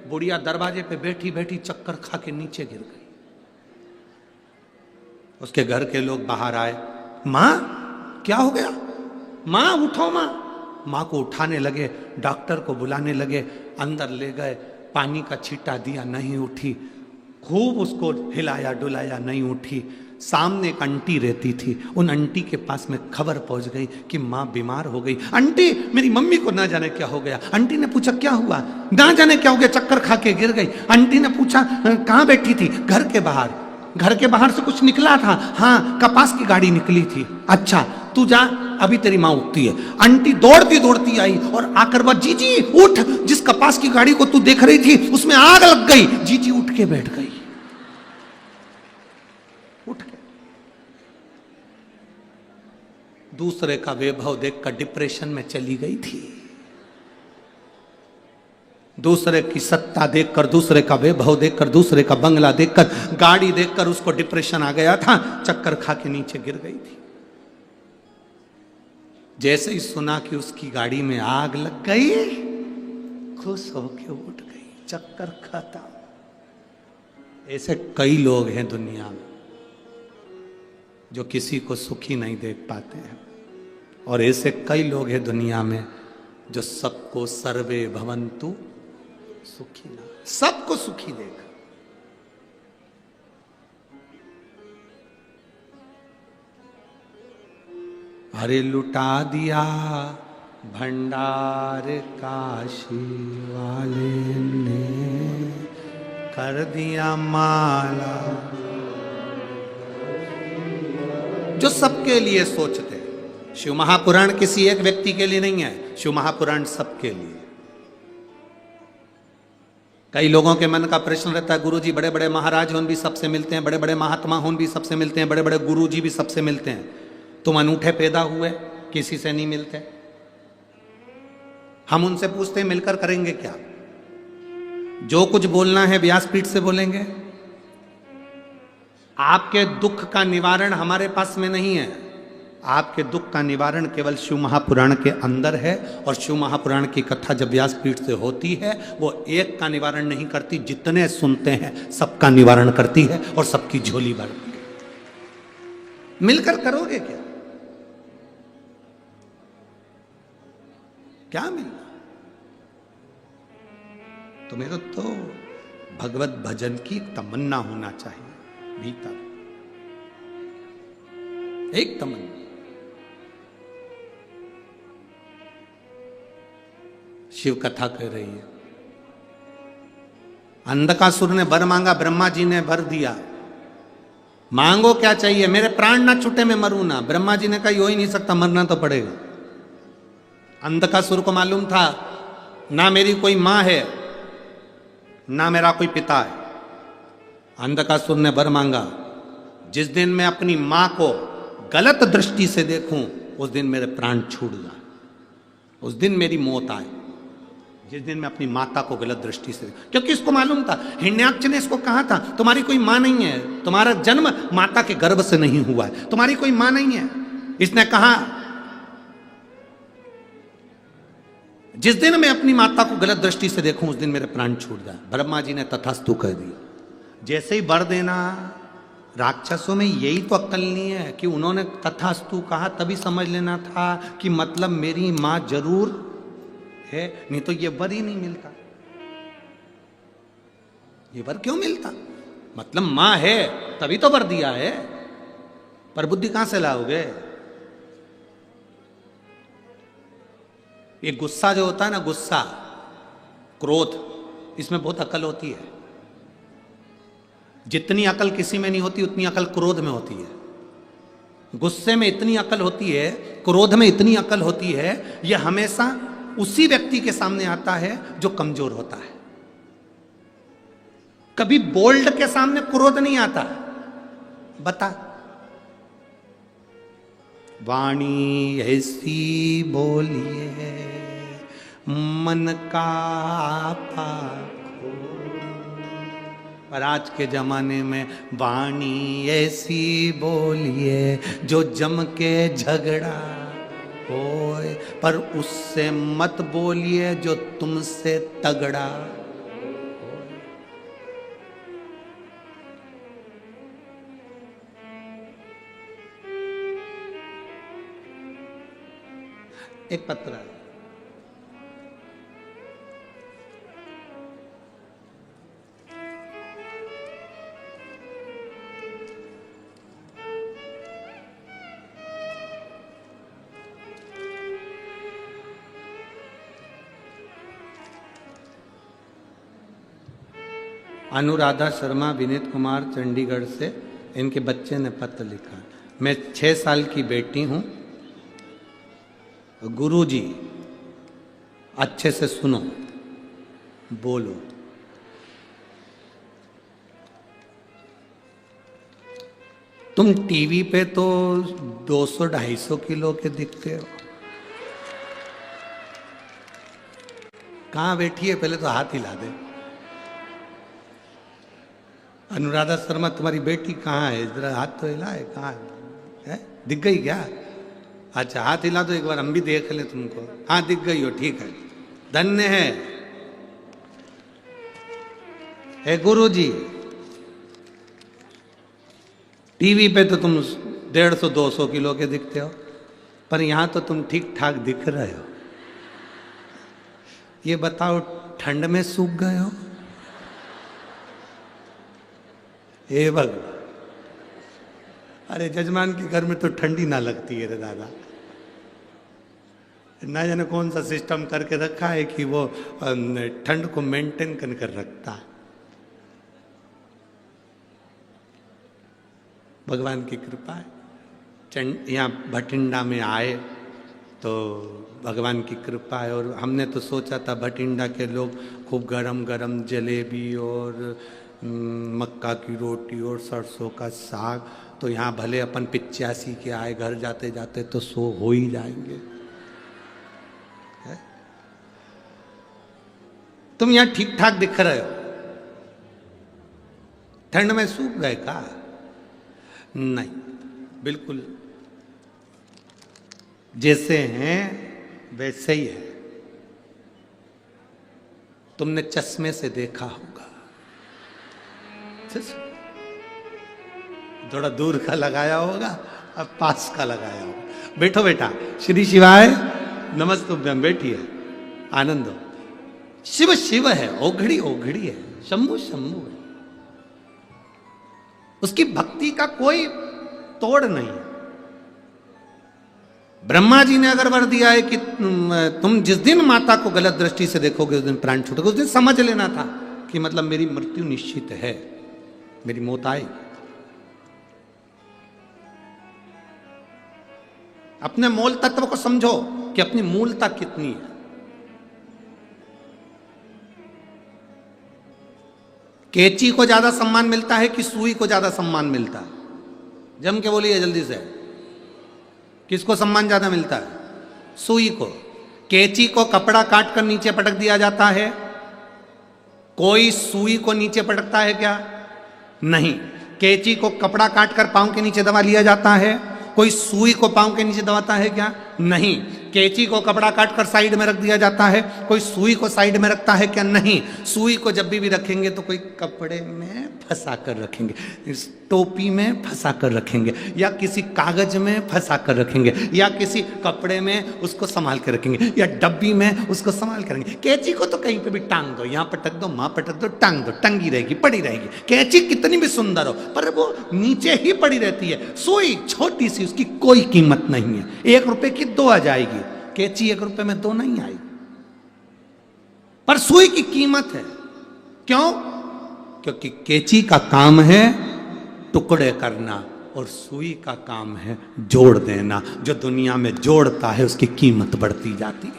बुढ़िया दरवाजे पे बैठी बैठी चक्कर खा के नीचे गिर गई। उसके घर के लोग बाहर आए, मां क्या हो गया? मां उठो मां। मां को उठाने लगे, डॉक्टर को बुलाने लगे, अंदर ले गए, पानी का छींटा दिया, नहीं उठी। खूब उसको हिलाया डुलाया, नहीं उठी। सामने एक आंटी रहती थी, उन आंटी के पास में खबर पहुंच गई कि माँ बीमार हो गई। आंटी मेरी मम्मी को ना जाने क्या हो गया। आंटी ने पूछा क्या हुआ? ना जाने क्या हो गया, चक्कर खा के गिर गई। आंटी ने पूछा कहाँ बैठी थी? घर के बाहर। घर के बाहर से कुछ निकला था? हाँ, कपास की गाड़ी निकली थी। अच्छा तू जा, अभी तेरी माँ उठती है। आंटी दौड़ती दौड़ती आई और आकर बात, जीजी उठ, जिस कपास की गाड़ी को तू देख रही थी उसमें आग लग गई। जीजी उठ के बैठ गई, उठ के। दूसरे का वैभव देखकर डिप्रेशन में चली गई थी, दूसरे की सत्ता देखकर, दूसरे का वैभव देखकर, दूसरे का बंगला देखकर, गाड़ी देखकर उसको डिप्रेशन आ गया था, चक्कर खा के नीचे गिर गई थी। जैसे ही सुना कि उसकी गाड़ी में आग लग गई, खुश होके उठ गई, चक्कर खत्म। ऐसे कई लोग हैं दुनिया में जो किसी को सुखी नहीं देख पाते हैं, और ऐसे कई लोग हैं दुनिया में जो सबको सर्वे भवन्तु सुखी ना, सबको सुखी देगा। अरे लुटा दिया भंडार काशी वाले ने, कर दिया माला। जो सबके लिए सोचते हैं। शिव महापुराण किसी एक व्यक्ति के लिए नहीं है, शिव महापुराण सबके लिए। कई लोगों के मन का प्रश्न रहता है, गुरुजी बड़े बड़े महाराज हों भी सबसे मिलते हैं, बड़े बड़े महात्मा हों भी सबसे मिलते हैं, बड़े बड़े गुरुजी भी सबसे मिलते हैं, तुम अनूठे पैदा हुए किसी से नहीं मिलते। हम उनसे पूछते हैं मिलकर करेंगे क्या? जो कुछ बोलना है व्यासपीठ से बोलेंगे। आपके दुख का निवारण हमारे पास में नहीं है, आपके दुख का निवारण केवल शिव महापुराण के अंदर है। और शिव महापुराण की कथा जब व्यासपीठ से होती है, वो एक का निवारण नहीं करती, जितने सुनते हैं सबका निवारण करती है और सबकी झोली भरती है। मिलकर करोगे क्या? क्या मिलना तुम्हें? तो भगवत भजन की तमन्ना होना चाहिए भीतर, एक तमन्ना। शिव कथा कह रही है, अंधकासुर ने वर मांगा, ब्रह्मा जी ने भर दिया। मांगो क्या चाहिए? मेरे प्राण ना छूटे, मैं मरूं ना। ब्रह्मा जी ने कहा हो ही नहीं सकता, मरना तो पड़ेगा। अंधकासुर को मालूम था ना मेरी कोई मां है ना मेरा कोई पिता है। अंधकासुर ने वर मांगा, जिस दिन मैं अपनी मां को गलत दृष्टि से देखूं उस दिन मेरे प्राण छूट जाए, उस दिन मेरी मौत आए, जिस दिन मैं अपनी माता को गलत दृष्टि से। क्योंकि इसको मालूम था, हिरण्याक्ष ने इसको कहा था तुम्हारी कोई मां नहीं है, तुम्हारा जन्म माता के गर्भ से नहीं हुआ है, तुम्हारी कोई मां नहीं है। इसने कहा जिस दिन मैं अपनी माता को गलत दृष्टि से देखूं उस दिन मेरे प्राण छूट जाए। ब्रह्मा जी ने तथास्तु कह दिया। जैसे ही वर देना, राक्षसों में यही तो अक्ल नहीं है कि उन्होंने तथास्तु कहा, तभी समझ लेना था कि मतलब मेरी मां जरूर है, नहीं तो ये वर ही नहीं मिलता। ये वर क्यों मिलता? मतलब मां है तभी तो वर दिया है, पर बुद्धि कहां से लाओगे? ये गुस्सा जो होता है ना, गुस्सा, क्रोध, इसमें बहुत अकल होती है। जितनी अकल किसी में नहीं होती उतनी अकल क्रोध में होती है। गुस्से में इतनी अकल होती है, क्रोध में इतनी अकल होती है। यह हमेशा उसी व्यक्ति के सामने आता है जो कमजोर होता है। कभी बोल्ड के सामने क्रोध नहीं आता। बता, वाणी ऐसी बोलिए मन का पाखो। पर आज के जमाने में वाणी ऐसी बोलिए जो जम के झगड़ा होए, पर उससे मत बोलिए जो तुमसे तगड़ा। एक पत्र है, अनुराधा शर्मा, विनीत कुमार, चंडीगढ़ से इनके बच्चे ने पत्र लिखा। मैं 6 साल की बेटी हूं। गुरुजी अच्छे से सुनो, बोलो। तुम टीवी पे तो 200-250 किलो के दिखते हो। कहां बैठी है पहले तो हाथ हिला दे। अनुराधा शर्मा तुम्हारी बेटी कहाँ है? जरा हाथ तो हिलाए। कहाँ है? दिख गई क्या? अच्छा हाथ हिला दो एक बार, हम भी देख लें तुमको। हाँ दिख गई हो, ठीक है, धन्य है। हे गुरु जी, टीवी पे तो तुम 150-200 किलो के दिखते हो, पर यहां तो तुम ठीक ठाक दिख रहे हो। ये बताओ ठंड में सूख गए हो? हे भगवान, अरे जजमान के घर में तो ठंडी ना लगती है रे दादा। ना जाने कौन सा सिस्टम करके रखा है कि वो ठंड को मेंटेन कर रखता है। भगवान की कृपा है। यहाँ भटिंडा में आए तो भगवान की कृपा है। और हमने तो सोचा था भटिंडा के लोग खूब गरम गरम जलेबी और मक्का की रोटी और सरसों का साग, तो यहाँ भले अपन 85 के आए, घर जाते जाते तो 100 हो ही जाएंगे। है? तुम यहाँ ठीक ठाक दिख रहे हो। ठंड में सूख गए का? नहीं, बिल्कुल जैसे हैं वैसे ही है। तुमने चश्मे से देखा होगा, थोड़ा दूर का लगाया होगा, अब पास का लगाया होगा। बैठो बेटा, श्री शिवाय नमस्तुभ्यम। बैठिए, आनंद हो। शिव शिव है, ओघड़ी ओघड़ी है, शंभु शंभु है। उसकी भक्ति का कोई तोड़ नहीं है। ब्रह्मा जी ने अगर वर दिया है कि तुम जिस दिन माता को गलत दृष्टि से देखोगे उस दिन प्राण छूटेगा, उस दिन समझ लेना था कि मतलब मेरी मृत्यु निश्चित है, मेरी मौत आएगी। अपने मूल तत्व को समझो कि अपनी मूलता कितनी है। कैंची को ज्यादा सम्मान मिलता है कि सुई को ज्यादा सम्मान मिलता है? जम के बोलिए जल्दी से, किसको सम्मान ज्यादा मिलता है? सुई को। कैंची को कपड़ा काट कर नीचे पटक दिया जाता है, कोई सुई को नीचे पटकता है क्या? नहीं। कैंची को कपड़ा काट कर पांव के नीचे दबा लिया जाता है, कोई सुई को पांव के नीचे दबाता है क्या? नहीं। कैंची को कपड़ा काट कर साइड में रख दिया जाता है, कोई सुई को साइड में रखता है क्या? नहीं। सुई को जब भी रखेंगे तो कोई कपड़े में फंसा कर रखेंगे, इस टोपी में फंसा कर रखेंगे, या किसी कागज में फंसा कर रखेंगे, या किसी कपड़े में उसको संभाल कर रखेंगे, या डब्बी में उसको संभाल कर रखेंगे। कैंची को तो कहीं पे भी टांग दो, यहाँ पटक दो, वहां पटक दो, टांग दो, टंगी रहेगी, पड़ी रहेगी। कैंची कितनी भी सुंदर हो पर वो नीचे ही पड़ी रहती है। सुई छोटी सी, उसकी कोई कीमत नहीं है। 1 रुपए की 2 आ जाएगी, कैंची 1 रुपए में 2 नहीं आएगी, पर सुई की कीमत है। क्यों? क्योंकि कैंची का काम है टुकड़े करना और सुई का काम है जोड़ देना। जो दुनिया में जोड़ता है उसकी कीमत बढ़ती जाती है।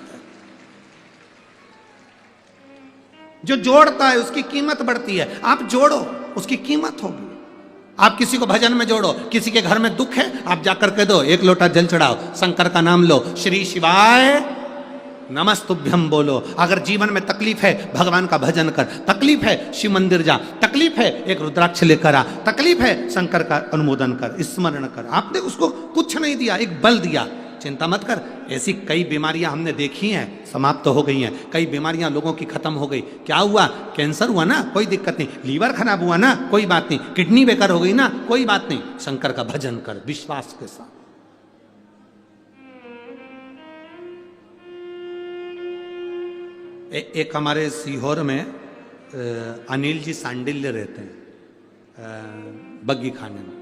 जो जोड़ता है उसकी कीमत बढ़ती है। आप जोड़ो, उसकी कीमत होगी। आप किसी को भजन में जोड़ो, किसी के घर में दुख है, आप जाकर के दो, 1 लोटा जल चढ़ाओ, शंकर का नाम लो, श्री शिवाय नमस्तुभ्यम बोलो। अगर जीवन में तकलीफ है, भगवान का भजन कर। तकलीफ है, शिव मंदिर जा। तकलीफ है, एक रुद्राक्ष लेकर आ। तकलीफ है, शंकर का अनुमोदन कर, स्मरण कर। आपने उसको कुछ नहीं दिया, एक बल दिया, चिंता मत कर। ऐसी कई बीमारियां हमने देखी हैं, समाप्त तो हो गई हैं। कई बीमारियां लोगों की खत्म हो गई। क्या हुआ? कैंसर हुआ ना, कोई दिक्कत नहीं। लीवर खराब हुआ ना, कोई बात नहीं। किडनी बेकार हो गई ना, कोई बात नहीं। शंकर का भजन कर विश्वास के साथ। एक हमारे सीहोर में अनिल जी सांडिल्य रहते हैं, बग्गी खाने में।